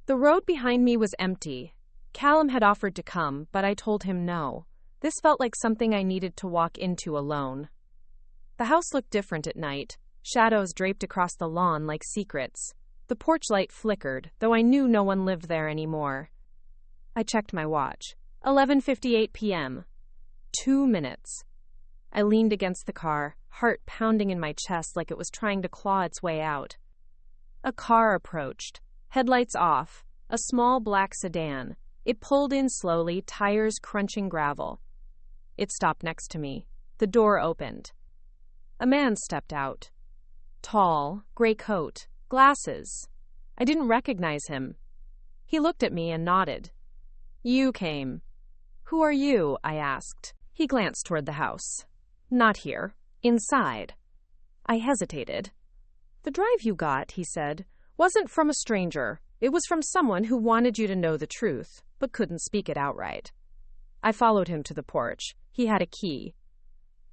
The road behind me was empty. Callum had offered to come, but I told him no. This felt like something I needed to walk into alone. The house looked different at night, shadows draped across the lawn like secrets. The porch light flickered, though I knew no one lived there anymore. I checked my watch. 11:58 p.m. 2 minutes. I leaned against the car, heart pounding in my chest like it was trying to claw its way out. A car approached, headlights off, a small black sedan. It pulled in slowly, tires crunching gravel. It stopped next to me. The door opened. A man stepped out. Tall, gray coat, glasses. I didn't recognize him. He looked at me and nodded. "You came." "Who are you?" I asked. He glanced toward the house. "Not here. Inside." I hesitated. "The drive you got," he said, "wasn't from a stranger. It was from someone who wanted you to know the truth, but couldn't speak it outright." I followed him to the porch. He had a key.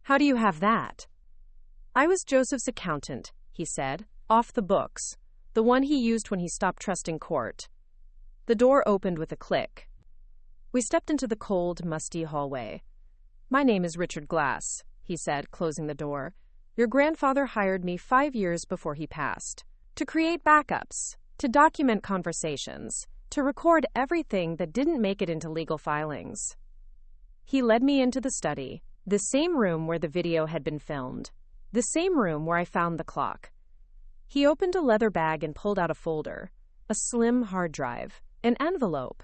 "How do you have that?" "I was Joseph's accountant," he said, "off the books, the one he used when he stopped trusting court." The door opened with a click. We stepped into the cold, musty hallway. "My name is Richard Glass," he said, closing the door. "Your grandfather hired me 5 years before he passed. To create backups, to document conversations, to record everything that didn't make it into legal filings." He led me into the study, the same room where the video had been filmed, the same room where I found the clock. He opened a leather bag and pulled out a folder, a slim hard drive, an envelope.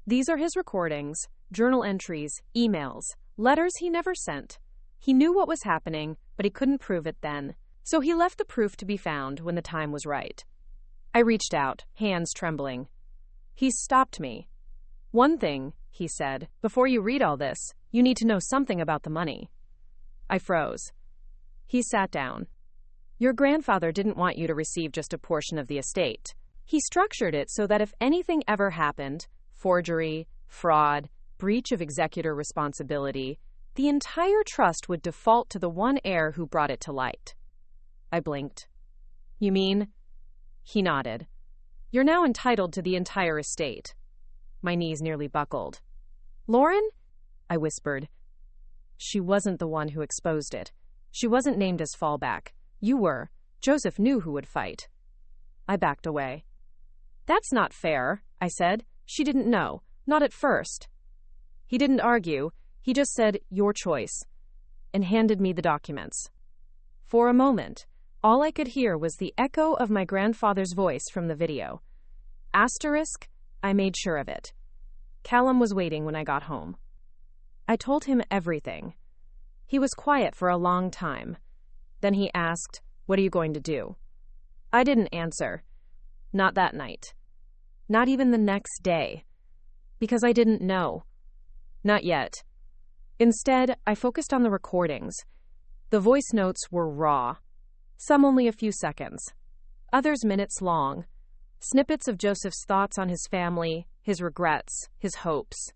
These are his recordings, journal entries, emails, letters he never sent. He knew what was happening, but he couldn't prove it then, so he left the proof to be found when the time was right. I reached out, hands trembling. He stopped me. "One thing," he said, "before you read all this, you need to know something about the money." I froze. He sat down. "Your grandfather didn't want you to receive just a portion of the estate. He structured it so that if anything ever happened, forgery, fraud, breach of executor responsibility, the entire trust would default to the one heir who brought it to light." I blinked. "You mean?" He nodded. "You're now entitled to the entire estate." My knees nearly buckled. Lauren? I whispered. She wasn't the one who exposed it. She wasn't named as fallback. You were. Joseph knew who would fight. I backed away. That's not fair, I said. She didn't know. Not at first. He didn't argue. He just said, your choice, and handed me the documents. For a moment, all I could hear was the echo of my grandfather's voice from the video. Asterisk, I made sure of it. Callum was waiting when I got home. I told him everything. He was quiet for a long time. Then he asked, what are you going to do? I didn't answer. Not that night. Not even the next day. Because I didn't know. Not yet. Instead, I focused on the recordings. The voice notes were raw. Some only a few seconds. Others minutes long. Snippets of Joseph's thoughts on his family, his regrets, his hopes.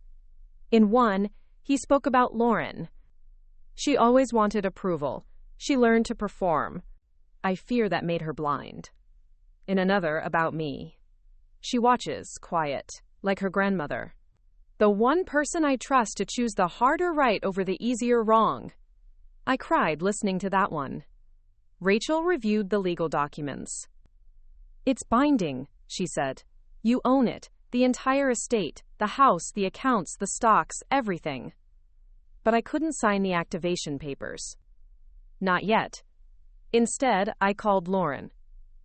In one, he spoke about Lauren. She always wanted approval. She learned to perform. I fear that made her blind. In another, about me. She watches, quiet, like her grandmother. The one person I trust to choose the harder right over the easier wrong. I cried listening to that one. Rachel reviewed the legal documents. It's binding, she said. You own it, the entire estate, the house, the accounts, the stocks, everything. But I couldn't sign the activation papers. Not yet. Instead, I called Lauren.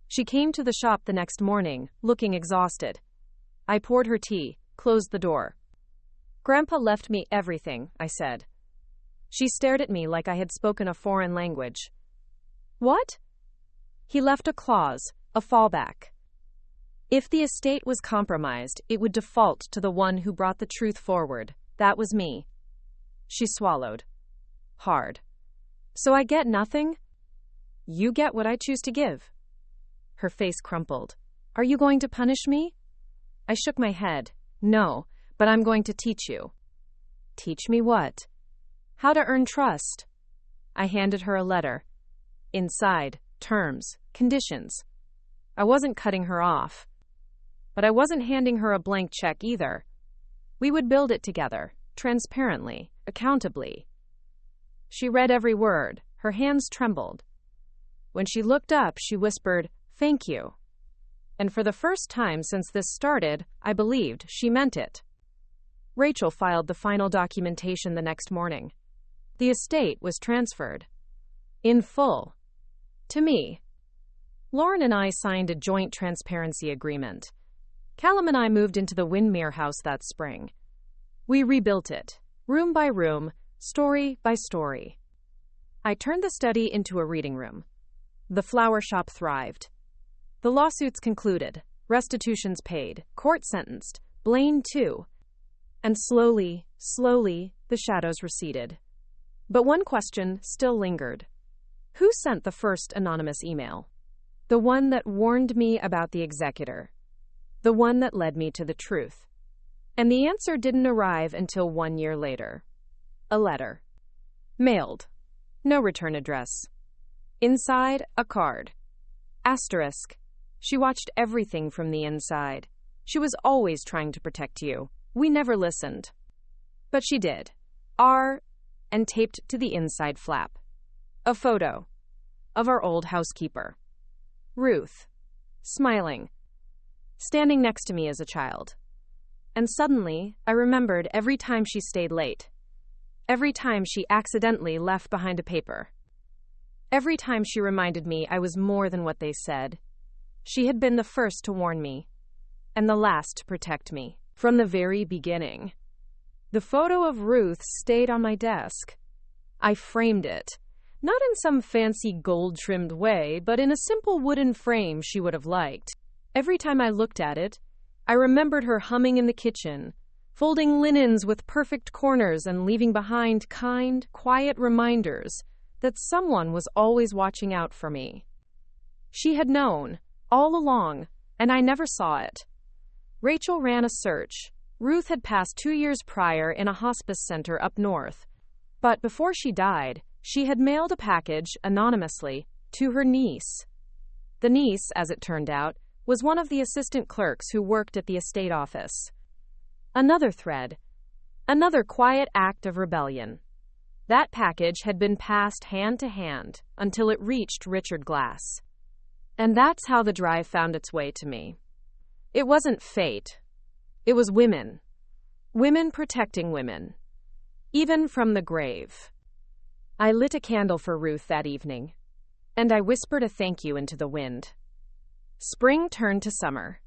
She came to the shop the next morning, looking exhausted. I poured her tea, closed the door. Grandpa left me everything, I said. She stared at me like I had spoken a foreign language. What? He left a clause, a fallback. If the estate was compromised, it would default to the one who brought the truth forward. That was me. She swallowed. Hard. So I get nothing? You get what I choose to give. Her face crumpled. Are you going to punish me? I shook my head. No, but I'm going to teach you. Teach me what? How to earn trust. I handed her a letter. Inside, terms, conditions. I wasn't cutting her off. But I wasn't handing her a blank check either. We would build it together, transparently, accountably. She read every word. Her hands trembled. When she looked up, she whispered, "Thank you." And for the first time since this started, I believed she meant it. Rachel filed the final documentation the next morning. The estate was transferred. In full. To me. Lauren and I signed a joint transparency agreement. Callum and I moved into the Windmere house that spring. We rebuilt it, room by room, story by story. I turned the study into a reading room. The flower shop thrived. The lawsuits concluded, restitutions paid, court sentenced, Blaine too. And slowly, the shadows receded. But one question still lingered. Who sent the first anonymous email? The one that warned me about the executor. The one that led me to the truth. And the answer didn't arrive until 1 year later. A letter. Mailed. No return address. Inside, a card. Asterisk. She watched everything from the inside. She was always trying to protect you. We never listened. But she did. And taped to the inside flap. A photo. Of our old housekeeper. Ruth. Smiling. Standing next to me as a child. And suddenly, I remembered every time she stayed late. Every time she accidentally left behind a paper. Every time she reminded me I was more than what they said. She had been the first to warn me. And the last to protect me. From the very beginning. The photo of Ruth stayed on my desk. I framed it. Not in some fancy gold-trimmed way, but in a simple wooden frame she would have liked. Every time I looked at it, I remembered her humming in the kitchen, folding linens with perfect corners and leaving behind kind, quiet reminders that someone was always watching out for me. She had known, all along, and I never saw it. Rachel ran a search. Ruth had passed 2 years prior in a hospice center up north. But before she died, she had mailed a package, anonymously, to her niece. The niece, as it turned out, was one of the assistant clerks who worked at the estate office. Another thread. Another quiet act of rebellion. That package had been passed hand to hand until it reached Richard Glass. And that's how the drive found its way to me. It wasn't fate. It was women. Women protecting women. Even from the grave. I lit a candle for Ruth that evening, and I whispered a thank you into the wind. Spring turned to summer.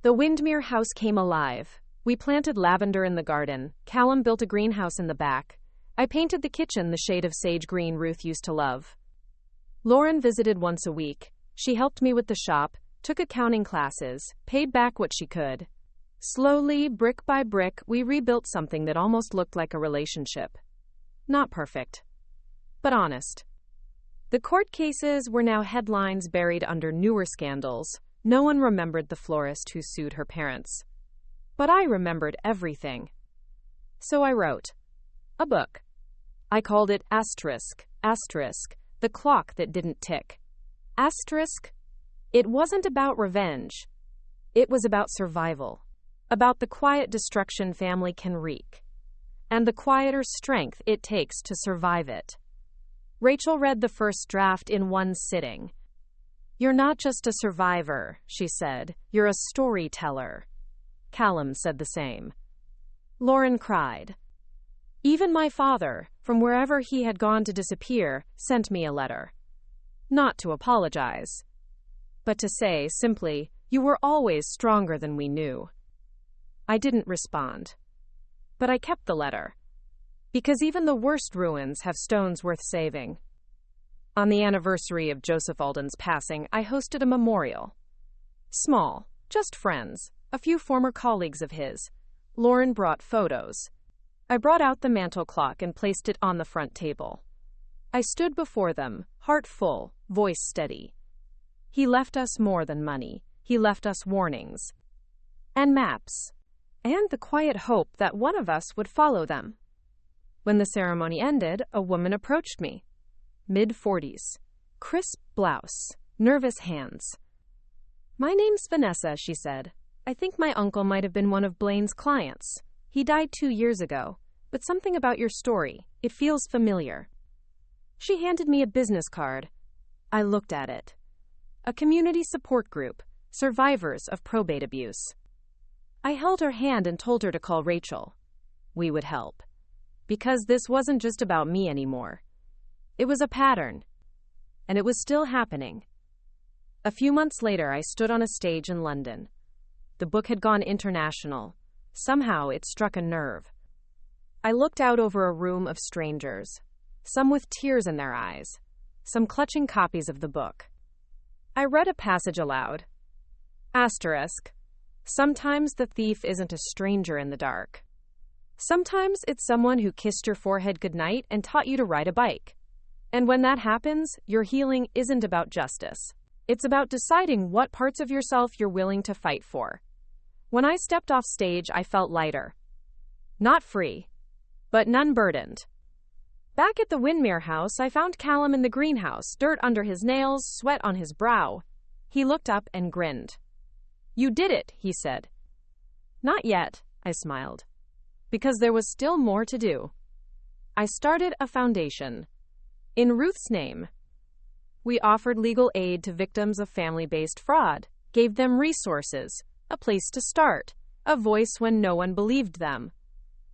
The Windmere house came alive. We planted lavender in the garden. Callum built a greenhouse in the back. I painted the kitchen the shade of sage green Ruth used to love. Lauren visited once a week. She helped me with the shop, took accounting classes, paid back what she could. Slowly, brick by brick, we rebuilt something that almost looked like a relationship. Not perfect, but honest. The court cases were now headlines buried under newer scandals. No one remembered the florist who sued her parents. But I remembered everything. So I wrote a book. I called it Asterisk, the clock that didn't tick. Asterisk, it wasn't about revenge. It was about survival. About the quiet destruction family can wreak. And the quieter strength it takes to survive it. Rachel read the first draft in one sitting. "You're not just a survivor," she said. "You're a storyteller." Callum said the same. Lauren cried. Even my father, from wherever he had gone to disappear, sent me a letter. Not to apologize, but to say, simply, "You were always stronger than we knew." I didn't respond. But I kept the letter. Because even the worst ruins have stones worth saving. On the anniversary of Joseph Alden's passing, I hosted a memorial. Small, just friends, a few former colleagues of his. Lauren brought photos. I brought out the mantel clock and placed it on the front table. I stood before them, heart full, voice steady. He left us more than money. He left us warnings. And maps. And the quiet hope that one of us would follow them. When the ceremony ended, a woman approached me. Mid-40s. Crisp blouse. Nervous hands. "My name's Vanessa," she said. "I think my uncle might have been one of Blaine's clients. He died 2 years ago, but something about your story, it feels familiar." She handed me a business card. I looked at it. A community support group, survivors of probate abuse. I held her hand and told her to call Rachel. We would help. Because this wasn't just about me anymore. It was a pattern. And it was still happening. A few months later, I stood on a stage in London. The book had gone international. Somehow, it struck a nerve. I looked out over a room of strangers, some with tears in their eyes, some clutching copies of the book. I read a passage aloud. Asterisk. Sometimes the thief isn't a stranger in the dark. Sometimes it's someone who kissed your forehead goodnight and taught you to ride a bike. And when that happens, your healing isn't about justice. It's about deciding what parts of yourself you're willing to fight for. When I stepped off stage, I felt lighter. Not free, but none burdened. Back at the Windmere house, I found Callum in the greenhouse, dirt under his nails, sweat on his brow. He looked up and grinned. "You did it," he said. "Not yet," I smiled. Because there was still more to do. I started a foundation. In Ruth's name. We offered legal aid to victims of family-based fraud, gave them resources, a place to start, a voice when no one believed them.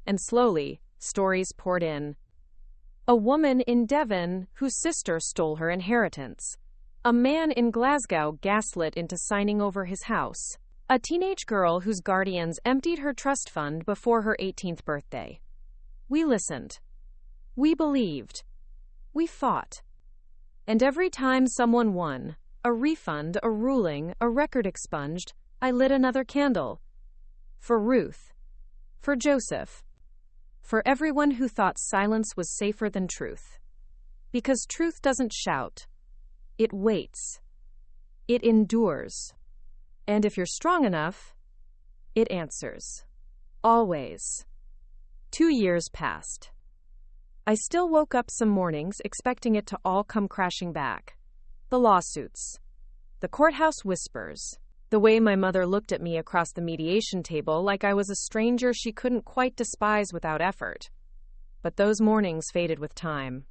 And slowly, stories poured in. A woman in Devon whose sister stole her inheritance. A man in Glasgow gaslit into signing over his house. A teenage girl whose guardians emptied her trust fund before her 18th birthday. We listened. We believed. We fought. And every time someone won, a refund, a ruling, a record expunged, I lit another candle. For Ruth. For Joseph. For everyone who thought silence was safer than truth. Because truth doesn't shout. It waits. It endures. And if you're strong enough, it answers. Always. 2 years passed. I still woke up some mornings expecting it to all come crashing back. The lawsuits. The courthouse whispers. The way my mother looked at me across the mediation table like I was a stranger she couldn't quite despise without effort. But those mornings faded with time.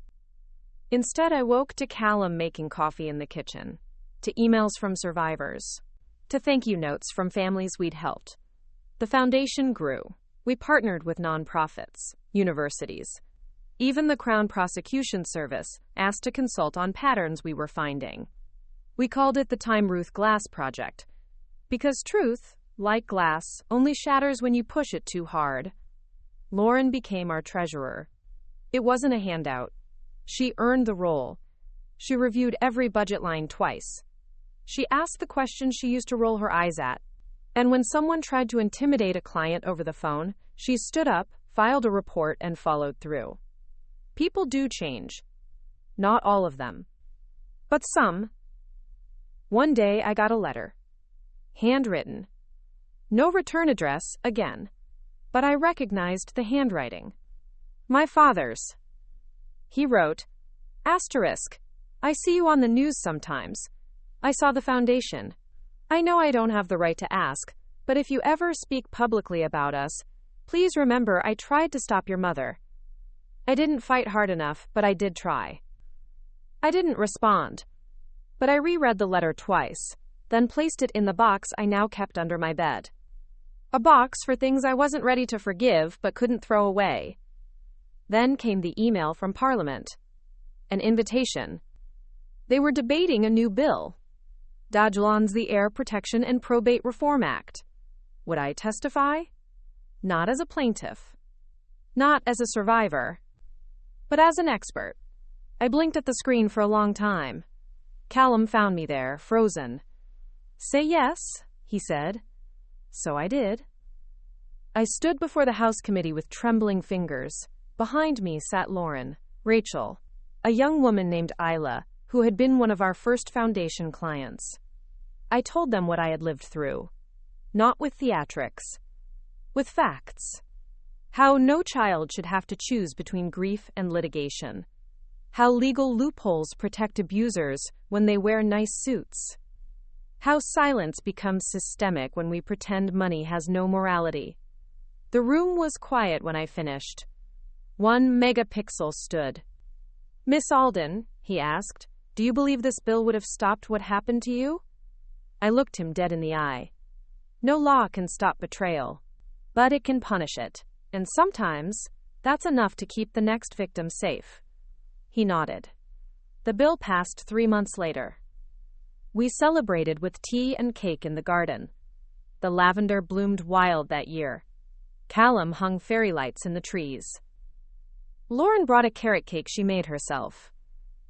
Instead, I woke to Callum making coffee in the kitchen, to emails from survivors, to thank you notes from families we'd helped. The foundation grew. We partnered with nonprofits, universities. Even the Crown Prosecution Service asked to consult on patterns we were finding. We called it the Time Ruth Glass Project, because truth, like glass, only shatters when you push it too hard. Lauren became our treasurer. It wasn't a handout. She earned the role. She reviewed every budget line twice. She asked the questions she used to roll her eyes at. And when someone tried to intimidate a client over the phone, she stood up, filed a report, and followed through. People do change. Not all of them. But some. One day I got a letter. Handwritten. No return address, again. But I recognized the handwriting. My father's. He wrote, "Asterisk. I see you on the news sometimes. I saw the foundation. I know I don't have the right to ask, but if you ever speak publicly about us, please remember I tried to stop your mother. I didn't fight hard enough, but I did try." I didn't respond, but I reread the letter twice, then placed it in the box I now kept under my bed. A box for things I wasn't ready to forgive but couldn't throw away. Then came the email from Parliament. An invitation. They were debating a new bill. Dajlan's the Heir Protection and Probate Reform Act. Would I testify? Not as a plaintiff. Not as a survivor. But as an expert. I blinked at the screen for a long time. Callum found me there, frozen. "Say yes," he said. So I did. I stood before the House committee with trembling fingers. Behind me sat Lauren, Rachel, a young woman named Isla, who had been one of our first foundation clients. I told them what I had lived through. Not with theatrics. With facts. How no child should have to choose between grief and litigation. How legal loopholes protect abusers when they wear nice suits. How silence becomes systemic when we pretend money has no morality. The room was quiet when I finished. 1 megapixel stood. "Miss Alden," he asked, "do you believe this bill would have stopped what happened to you?" I looked him dead in the eye. No law can stop betrayal, but it can punish it, and sometimes that's enough to keep the next victim safe. He nodded. The bill passed 3 months later. We celebrated with tea and cake in the garden. The lavender bloomed wild that year. Callum hung fairy lights in the trees. Lauren brought a carrot cake she made herself.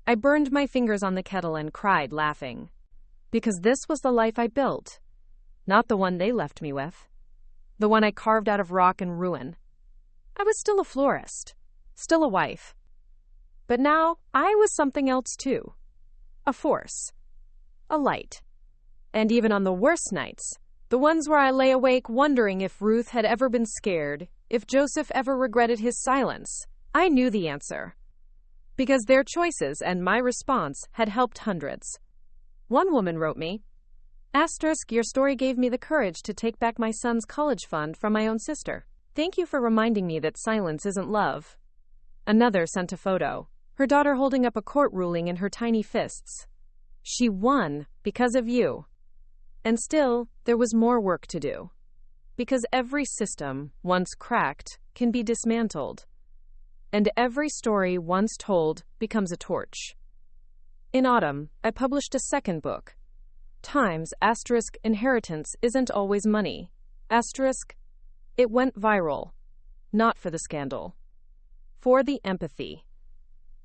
I burned my fingers on the kettle and cried, laughing. Because this was the life I built. Not the one they left me with. The one I carved out of rock and ruin. I was still a florist. Still a wife. But now, I was something else too. A force. A light. And even on the worst nights, the ones where I lay awake wondering if Ruth had ever been scared, if Joseph ever regretted his silence, I knew the answer. Because their choices and my response had helped hundreds. One woman wrote me, "Asterisk, your story gave me the courage to take back my son's college fund from my own sister. Thank you for reminding me that silence isn't love." Another sent a photo, her daughter holding up a court ruling in her tiny fists. She won because of you. And still, there was more work to do. Because every system, once cracked, can be dismantled. And every story once told becomes a torch. In autumn, I published a second book. Times, asterisk, inheritance isn't always money. Asterisk, it went viral. Not for the scandal. For the empathy.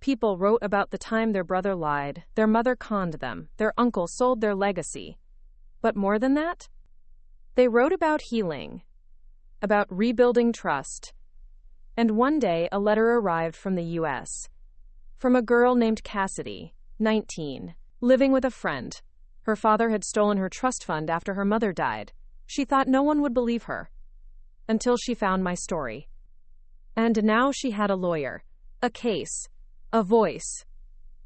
People wrote about the time their brother lied, their mother conned them, their uncle sold their legacy. But more than that, they wrote about healing, about rebuilding trust. And one day, a letter arrived from the U.S. from a girl named Cassidy, 19, living with a friend. Her father had stolen her trust fund after her mother died. She thought no one would believe her. Until she found my story. And now she had a lawyer, a case, a voice.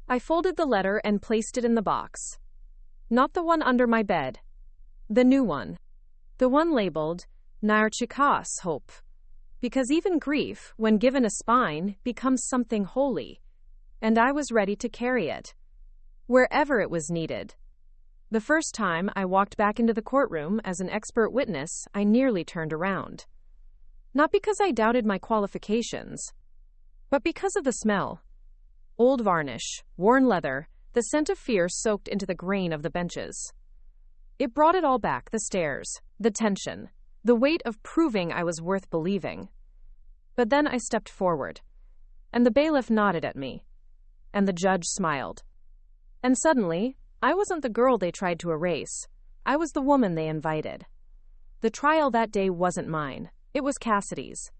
I folded the letter and placed it in the box. Not the one under my bed. The new one. The one labeled Narchikas Hope. Because even grief, when given a spine, becomes something holy. And I was ready to carry it, wherever it was needed. The first time I walked back into the courtroom as an expert witness, I nearly turned around. Not because I doubted my qualifications, but because of the smell. Old varnish, worn leather, the scent of fear soaked into the grain of the benches. It brought it all back, the stares, the tension, the weight of proving I was worth believing. But then I stepped forward, and the bailiff nodded at me, and the judge smiled. And suddenly, I wasn't the girl they tried to erase. I was the woman they invited. The trial that day wasn't mine. It was Cassidy's.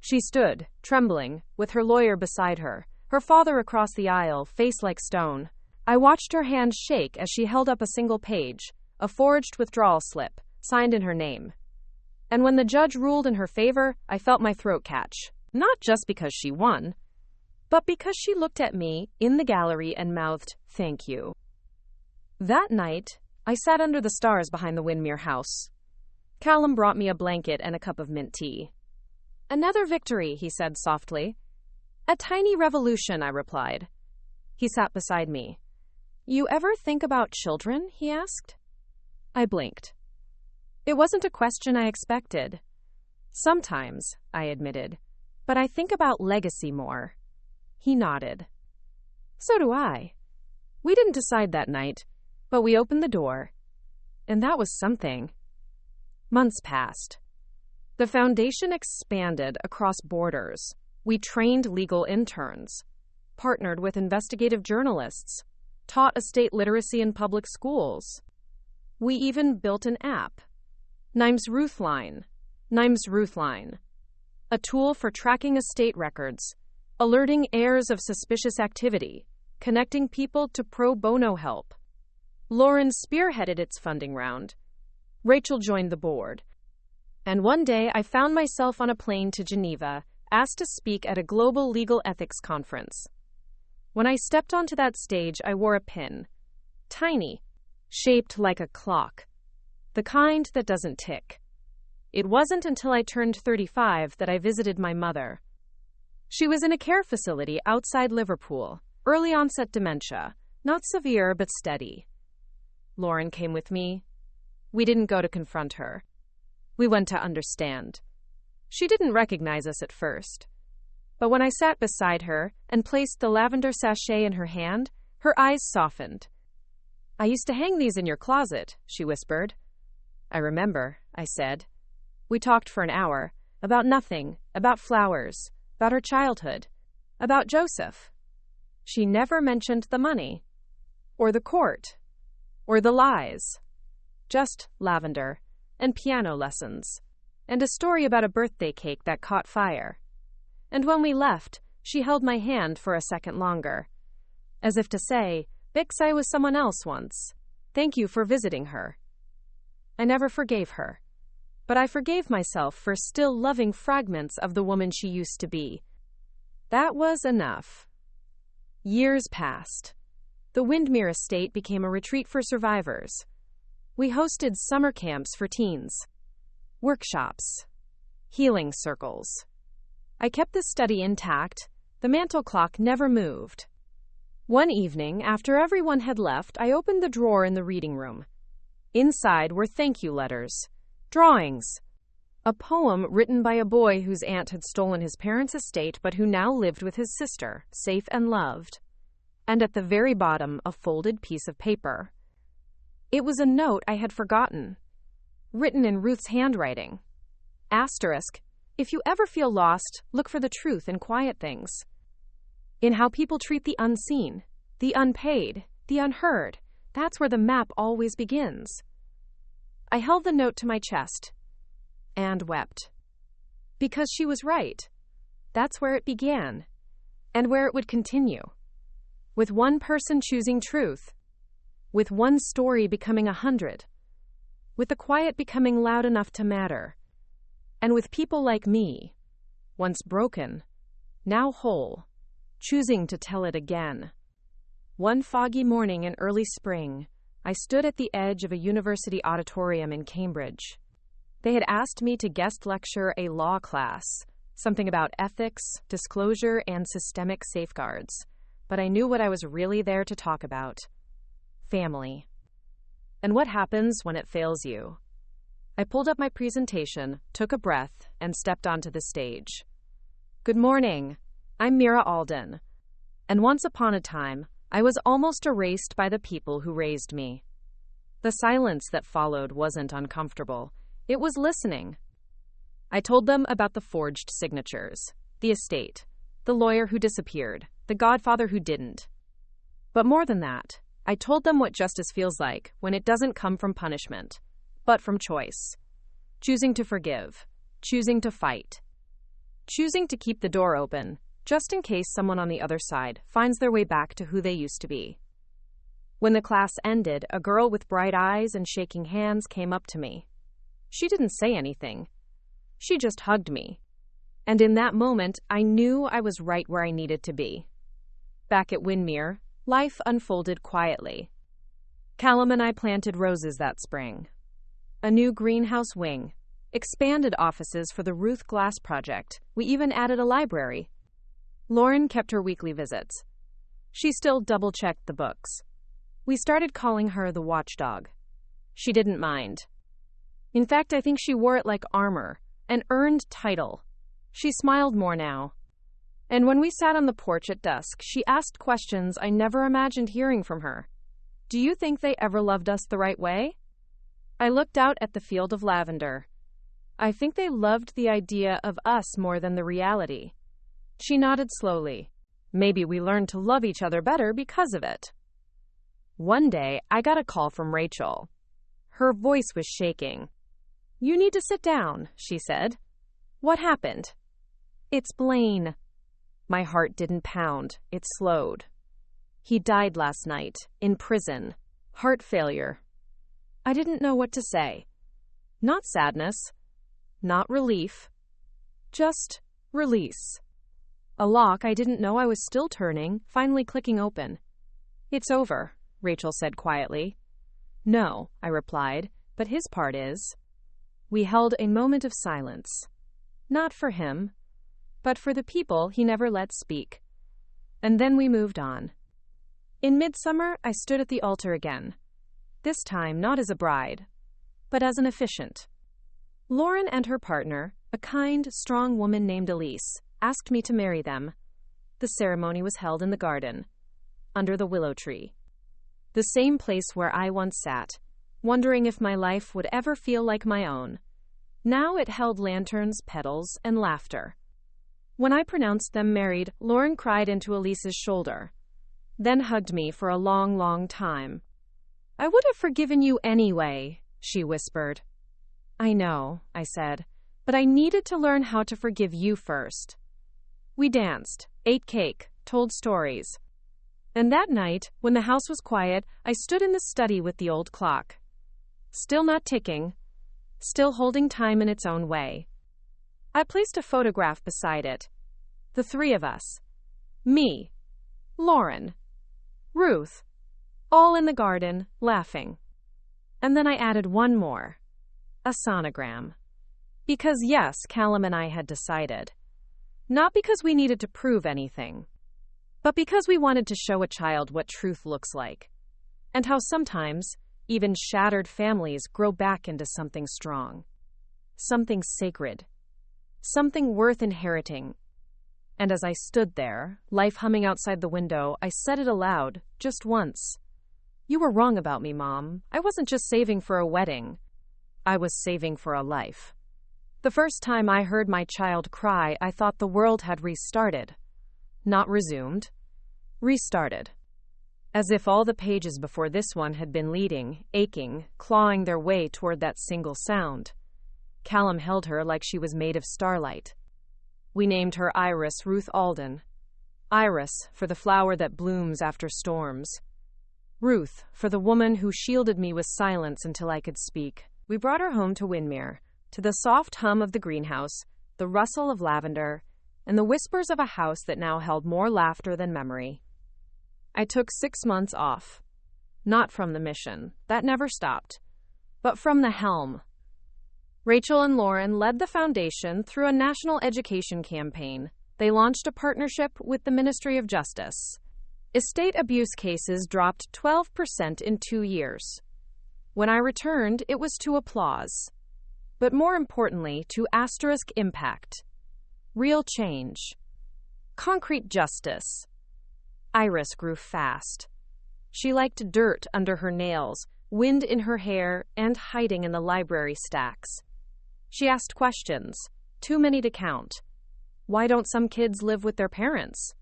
She stood, trembling, with her lawyer beside her, her father across the aisle, face like stone. I watched her hand shake as she held up a single page, a forged withdrawal slip, signed in her name. And when the judge ruled in her favor, I felt my throat catch. Not just because she won, but because she looked at me in the gallery and mouthed, "Thank you." That night, I sat under the stars behind the Windmere House. Callum brought me a blanket and a cup of mint tea. "Another victory," he said softly. "A tiny revolution," I replied. He sat beside me. "You ever think about children?" he asked. I blinked. It wasn't a question I expected. "Sometimes," I admitted, "but I think about legacy more." He nodded. "So do I." We didn't decide that night, but we opened the door. And that was something. Months passed. The foundation expanded across borders. We trained legal interns, partnered with investigative journalists, taught estate literacy in public schools. We even built an app, Nimes Ruthline, a tool for tracking estate records, alerting heirs of suspicious activity, connecting people to pro bono help. Lauren spearheaded its funding round. Rachel joined the board. And one day I found myself on a plane to Geneva, asked to speak at a global legal ethics conference. When I stepped onto that stage, I wore a pin. Tiny, shaped like a clock. The kind that doesn't tick. It wasn't until I turned 35 that I visited my mother. She was in a care facility outside Liverpool, early onset dementia, not severe but steady. Lauren came with me. We didn't go to confront her. We went to understand. She didn't recognize us at first. But when I sat beside her and placed the lavender sachet in her hand, her eyes softened. "I used to hang these in your closet," she whispered. "I remember," I said. We talked for an hour, about nothing, about flowers, about her childhood, about Joseph. She never mentioned the money, or the court, or the lies. Just lavender, and piano lessons, and a story about a birthday cake that caught fire. And when we left, she held my hand for a second longer, as if to say, "Bix, I was someone else once. Thank you for visiting her." I never forgave her, but I forgave myself for still loving fragments of the woman she used to be. That was enough. Years passed. The Windmere Estate became a retreat for survivors. We hosted summer camps for teens, workshops, healing circles. I kept the study intact. The mantel clock never moved. One evening, after everyone had left, I opened the drawer in the reading room. Inside were thank you letters, drawings, a poem written by a boy whose aunt had stolen his parents' estate but who now lived with his sister, safe and loved. And at the very bottom, a folded piece of paper. It was a note I had forgotten, written in Ruth's handwriting. Asterisk, if you ever feel lost, look for the truth in quiet things. In how people treat the unseen, the unpaid, the unheard. That's where the map always begins. I held the note to my chest and wept. Because she was right. That's where it began, and where it would continue. With one person choosing truth, with one story becoming 100, with the quiet becoming loud enough to matter, and with people like me, once broken, now whole, choosing to tell it again. One foggy morning in early spring, I stood at the edge of a university auditorium in Cambridge. They had asked me to guest lecture a law class, something about ethics, disclosure, and systemic safeguards. But I knew what I was really there to talk about: family. And what happens when it fails you. I pulled up my presentation, took a breath, and stepped onto the stage. Good morning. I'm Mira Alden. And once upon a time, I was almost erased by the people who raised me. The silence that followed wasn't uncomfortable. It was listening. I told them about the forged signatures, the estate, the lawyer who disappeared, the godfather who didn't. But more than that, I told them what justice feels like when it doesn't come from punishment, but from choice. Choosing to forgive, choosing to fight, choosing to keep the door open, just in case someone on the other side finds their way back to who they used to be. When the class ended, a girl with bright eyes and shaking hands came up to me. She didn't say anything. She just hugged me. And in that moment, I knew I was right where I needed to be. Back at Windermere, life unfolded quietly. Callum and I planted roses that spring. A new greenhouse wing, expanded offices for the Ruth Glass Project. We even added a library. Lauren kept her weekly visits. She still double-checked the books. We started calling her the watchdog. She didn't mind. In fact, I think she wore it like armor, an earned title. She smiled more now. And when we sat on the porch at dusk, she asked questions I never imagined hearing from her. Do you think they ever loved us the right way? I looked out at the field of lavender. I think they loved the idea of us more than the reality. She nodded slowly. Maybe we learned to love each other better because of it. One day, I got a call from Rachel. Her voice was shaking. You need to sit down, she said. What happened? It's Blaine. My heart didn't pound. It slowed. He died last night, in prison. Heart failure. I didn't know what to say. Not sadness. Not relief. Just release. A lock I didn't know I was still turning, finally clicking open. It's over, Rachel said quietly. No, I replied, but his part is. We held a moment of silence. Not for him, but for the people he never let speak. And then we moved on. In midsummer, I stood at the altar again. This time not as a bride, but as an officiant. Lauren and her partner, a kind, strong woman named Elise, asked me to marry them. The ceremony was held in the garden, under the willow tree. The same place where I once sat, wondering if my life would ever feel like my own. Now it held lanterns, petals, and laughter. When I pronounced them married, Lauren cried into Elise's shoulder, then hugged me for a long, long time. I would have forgiven you anyway, she whispered. I know, I said, but I needed to learn how to forgive you first. We danced, ate cake, told stories. And that night, when the house was quiet, I stood in the study with the old clock. Still not ticking, still holding time in its own way. I placed a photograph beside it. The three of us. Me, Lauren, Ruth, all in the garden, laughing. And then I added one more. A sonogram. Because yes, Callum and I had decided. Not because we needed to prove anything, but because we wanted to show a child what truth looks like, and how sometimes even shattered families grow back into something strong, something sacred, something worth inheriting. And as I stood there, life humming outside the window, I said it aloud, just once. You were wrong about me, Mom. I wasn't just saving for a wedding. I was saving for a life. The first time I heard my child cry, I thought the world had restarted. Not resumed. Restarted. As if all the pages before this one had been leading, aching, clawing their way toward that single sound. Callum held her like she was made of starlight. We named her Iris Ruth Alden. Iris, for the flower that blooms after storms. Ruth, for the woman who shielded me with silence until I could speak. We brought her home to Windermere, to the soft hum of the greenhouse, the rustle of lavender, and the whispers of a house that now held more laughter than memory. I took 6 months off. Not from the mission. That never stopped. But from the helm. Rachel and Lauren led the foundation through a national education campaign. They launched a partnership with the Ministry of Justice. Estate abuse cases dropped 12% in 2 years. When I returned, it was to applause. But more importantly, to asterisk impact. Real change. Concrete justice. Iris grew fast. She liked dirt under her nails, wind in her hair, and hiding in the library stacks. She asked questions, too many to count. Why don't some kids live with their parents?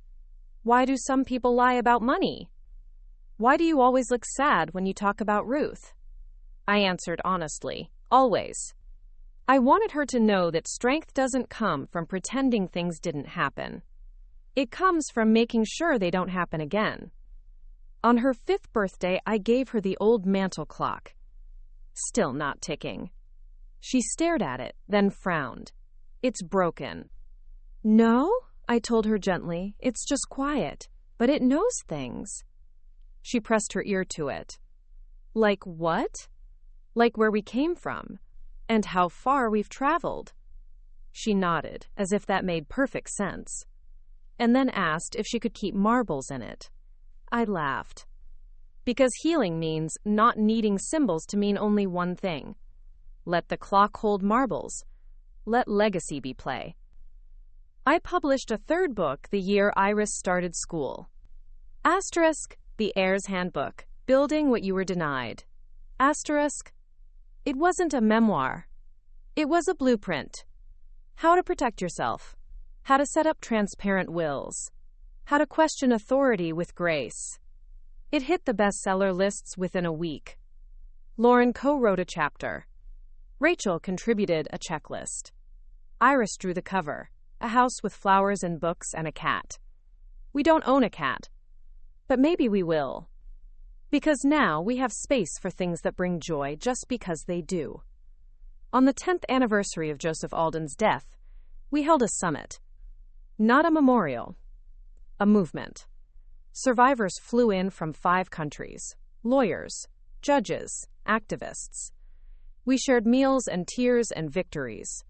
Why do some people lie about money? Why do you always look sad when you talk about Ruth? I answered honestly, always. I wanted her to know that strength doesn't come from pretending things didn't happen. It comes from making sure they don't happen again. On her 5th birthday, I gave her the old mantel clock. Still not ticking. She stared at it, then frowned. It's broken. No, I told her gently. It's just quiet, but it knows things. She pressed her ear to it. Like what? Like where we came from, and how far we've traveled. She nodded, as if that made perfect sense, and then asked if she could keep marbles in it. I laughed. Because healing means not needing symbols to mean only one thing. Let the clock hold marbles. Let legacy be play. I published a 3rd book the year Iris started school. Asterisk, The Heir's Handbook, Building What You Were Denied. Asterisk, it wasn't a memoir. It was a blueprint. How to protect yourself. How to set up transparent wills. How to question authority with grace. It hit the bestseller lists within a week. Lauren co-wrote a chapter. Rachel contributed a checklist. Iris drew the cover, a house with flowers and books and a cat. We don't own a cat, but maybe we will. Because now we have space for things that bring joy just because they do. On the 10th anniversary of Joseph Alden's death, we held a summit. Not a memorial, a movement. Survivors flew in from 5 countries, lawyers, judges, activists. We shared meals and tears and victories.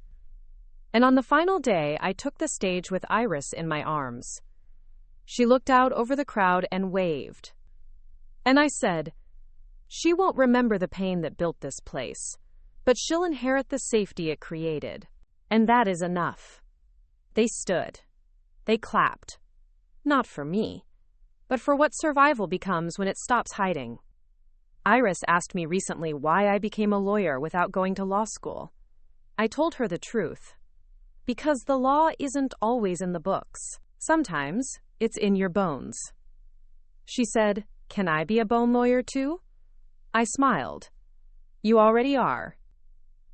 And on the final day, I took the stage with Iris in my arms. She looked out over the crowd and waved. And I said, she won't remember the pain that built this place, but she'll inherit the safety it created. And that is enough. They stood. They clapped. Not for me, but for what survival becomes when it stops hiding. Iris asked me recently why I became a lawyer without going to law school. I told her the truth. Because the law isn't always in the books. Sometimes it's in your bones. She said, can I be a bone lawyer too? I smiled. You already are.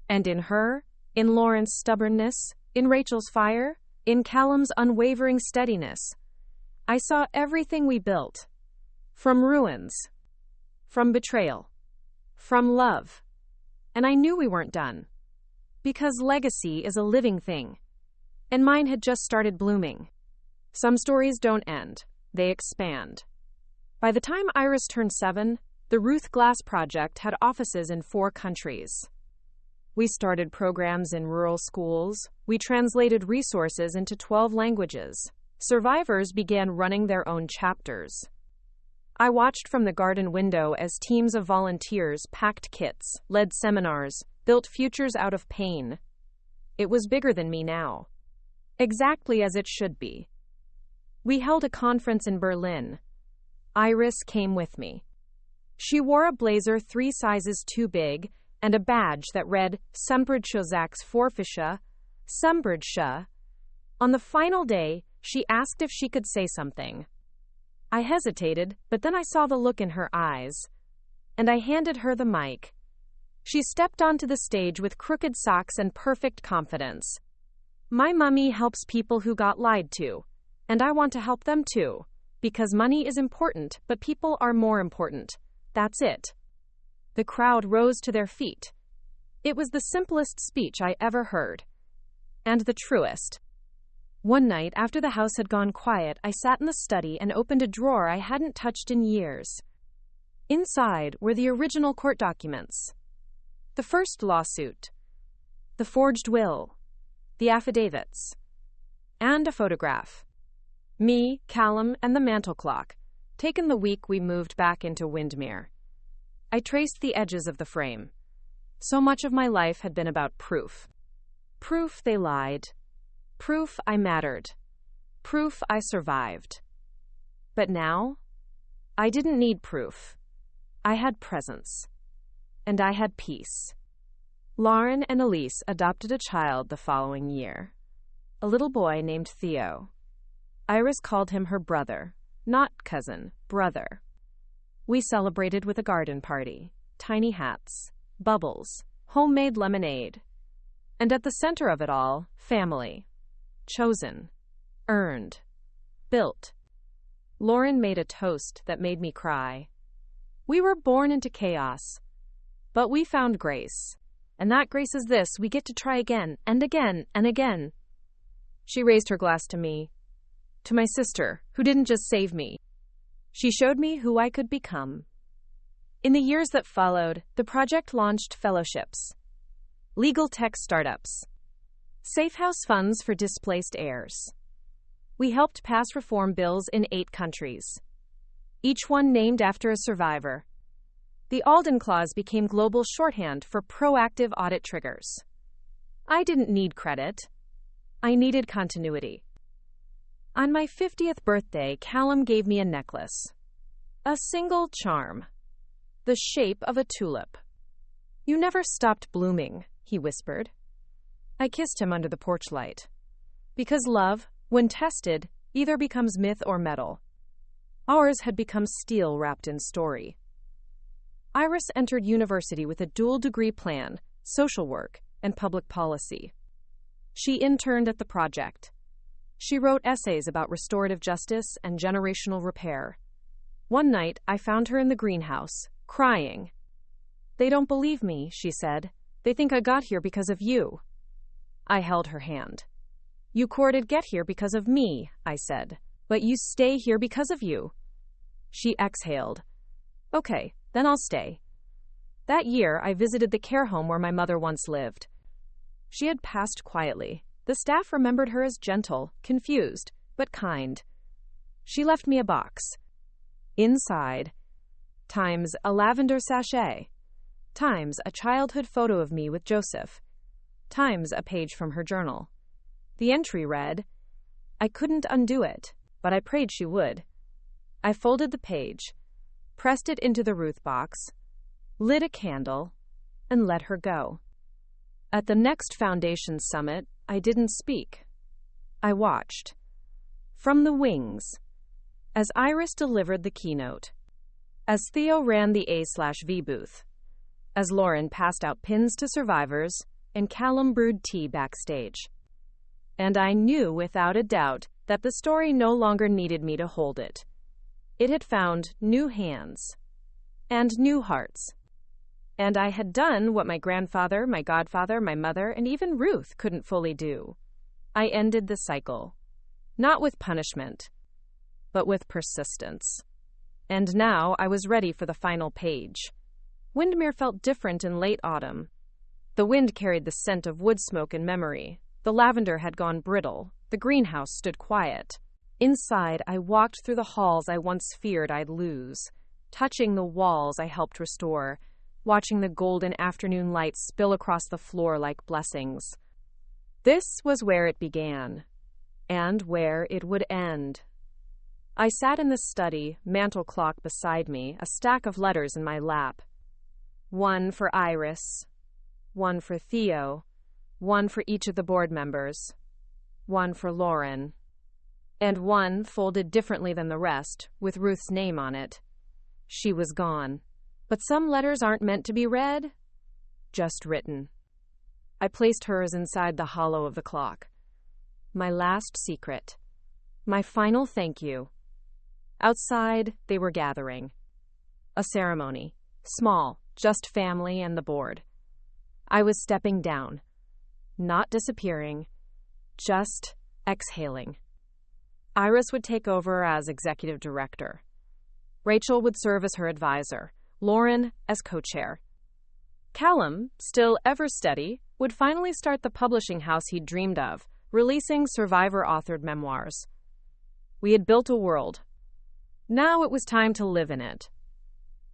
And in her, in Lauren's stubbornness, in Rachel's fire, in Callum's unwavering steadiness, I saw everything we built. From ruins. From betrayal. From love. And I knew we weren't done. Because legacy is a living thing. And mine had just started blooming. Some stories don't end. They expand. By the time Iris turned 7, the Ruth Glass Project had offices in 4 countries. We started programs in rural schools. We translated resources into 12 languages. Survivors began running their own chapters. I watched from the garden window as teams of volunteers packed kits, led seminars, built futures out of pain. It was bigger than me now. Exactly as it should be. We held a conference in Berlin. Iris came with me. She wore a blazer 3 sizes too big and a badge that read Sembridschozaks Forfische, Sembridsch. On the final day, she asked if she could say something. I hesitated, but then I saw the look in her eyes, and I handed her the mic. She stepped onto the stage with crooked socks and perfect confidence. My mummy helps people who got lied to, and I want to help them too, because money is important, but people are more important. That's it. The crowd rose to their feet. It was the simplest speech I ever heard, and the truest. One night, after the house had gone quiet, I sat in the study and opened a drawer I hadn't touched in years. Inside were the original court documents, the first lawsuit, the forged will, the affidavits, and a photograph. Me, Callum, and the mantel clock, taken the week we moved back into Windermere. I traced the edges of the frame. So much of my life had been about proof. Proof they lied. Proof I mattered. Proof I survived. But now, I didn't need proof. I had presence. And I had peace. Lauren and Elise adopted a child the following year, a little boy named Theo. Iris called him her brother, not cousin, brother. We celebrated with a garden party, tiny hats, bubbles, homemade lemonade. And at the center of it all, family. Chosen. Earned. Built. Lauren made a toast that made me cry. We were born into chaos, but we found grace. And that grace is this: we get to try again, and again, and again. She raised her glass to me, to my sister, who didn't just save me. She showed me who I could become. In the years that followed, the project launched fellowships, legal tech startups, safe house funds for displaced heirs. We helped pass reform bills in 8 countries, each one named after a survivor. The Alden Clause became global shorthand for proactive audit triggers. I didn't need credit. I needed continuity. On my 50th birthday, Callum gave me a necklace. A single charm. The shape of a tulip. You never stopped blooming, he whispered. I kissed him under the porch light. Because love, when tested, either becomes myth or metal. Ours had become steel wrapped in story. Iris entered university with a dual-degree plan, social work, and public policy. She interned at the project. She wrote essays about restorative justice and generational repair. One night, I found her in the greenhouse, crying. They don't believe me, she said. They think I got here because of you. I held her hand. You courted get here because of me, I said. But you stay here because of you. She exhaled. Okay, then I'll stay. That year, I visited the care home where my mother once lived. She had passed quietly. The staff remembered her as gentle, confused, but kind. She left me a box. Inside, times a lavender sachet, times a childhood photo of me with Joseph, times a page from her journal. The entry read, I couldn't undo it, but I prayed she would. I folded the page, pressed it into the Ruth box, lit a candle, and let her go. At the next Foundation Summit, I didn't speak. I watched. From the wings, as Iris delivered the keynote, as Theo ran the A/V booth, as Lauren passed out pins to survivors, and Callum brewed tea backstage. And I knew without a doubt that the story no longer needed me to hold it. It had found new hands and new hearts. And I had done what my grandfather, my godfather, my mother, and even Ruth couldn't fully do. I ended the cycle, not with punishment, but with persistence. And now I was ready for the final page. Windermere felt different in late autumn. The wind carried the scent of wood smoke and memory. The lavender had gone brittle. The greenhouse stood quiet. Inside, I walked through the halls I once feared I'd lose, touching the walls I helped restore, watching the golden afternoon light spill across the floor like blessings. This was where it began, and where it would end. I sat in the study, mantel clock beside me, a stack of letters in my lap. One for Iris, one for Theo, one for each of the board members, one for Lauren, and one folded differently than the rest, with Ruth's name on it. She was gone. But some letters aren't meant to be read, just written. I placed hers inside the hollow of the clock. My last secret. My final thank you. Outside, they were gathering. A ceremony. Small, just family and the board. I was stepping down. Not disappearing, just exhaling. Iris would take over as executive director. Rachel would serve as her advisor. Lauren as co-chair. Callum, still ever steady, would finally start the publishing house he'd dreamed of, releasing survivor-authored memoirs. We had built a world. Now it was time to live in it.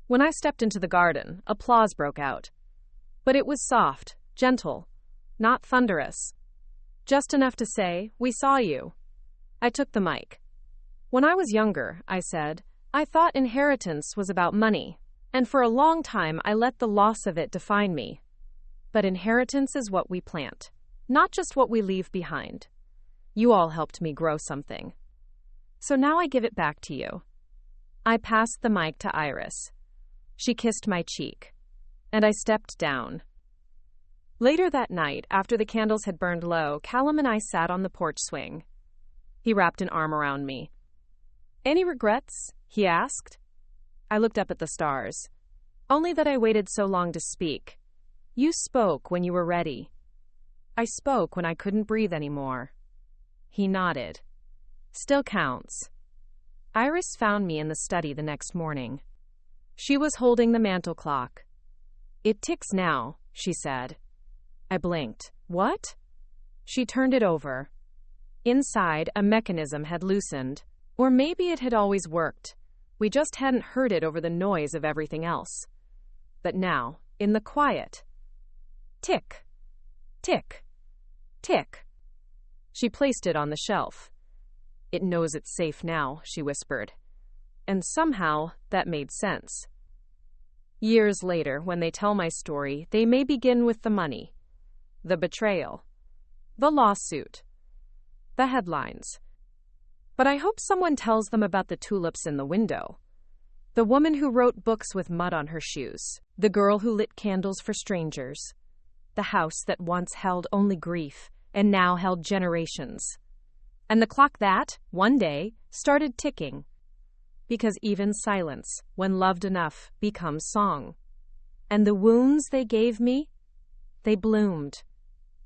When I stepped into the garden, applause broke out. But it was soft, gentle, not thunderous. Just enough to say, "We saw you." I took the mic. "When I was younger," I said, "I thought inheritance was about money, and for a long time I let the loss of it define me. But inheritance is what we plant, not just what we leave behind. You all helped me grow something. So now I give it back to you." I passed the mic to Iris. She kissed my cheek, and I stepped down. Later that night, after the candles had burned low, Callum and I sat on the porch swing. He wrapped an arm around me. "Any regrets?" he asked. I looked up at the stars. "Only that I waited so long to speak. You spoke when you were ready." "I spoke when I couldn't breathe anymore." He nodded. "Still counts." Iris found me in the study the next morning. She was holding the mantel clock. "It ticks now," she said. I blinked. "What?" She turned it over. Inside, a mechanism had loosened. Or maybe it had always worked. We just hadn't heard it over the noise of everything else. But now, in the quiet, tick, tick, tick. She placed it on the shelf. "It knows it's safe now," she whispered. And somehow, that made sense. Years later, when they tell my story, they may begin with the money, the betrayal, the lawsuit, the headlines. But I hope someone tells them about the tulips in the window, the woman who wrote books with mud on her shoes, the girl who lit candles for strangers, the house that once held only grief and now held generations, and the clock that, one day, started ticking. Because even silence, when loved enough, becomes song. And the wounds they gave me, they bloomed.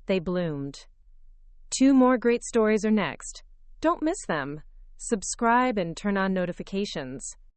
They bloomed. 2 more great stories are next. Don't miss them. Subscribe and turn on notifications.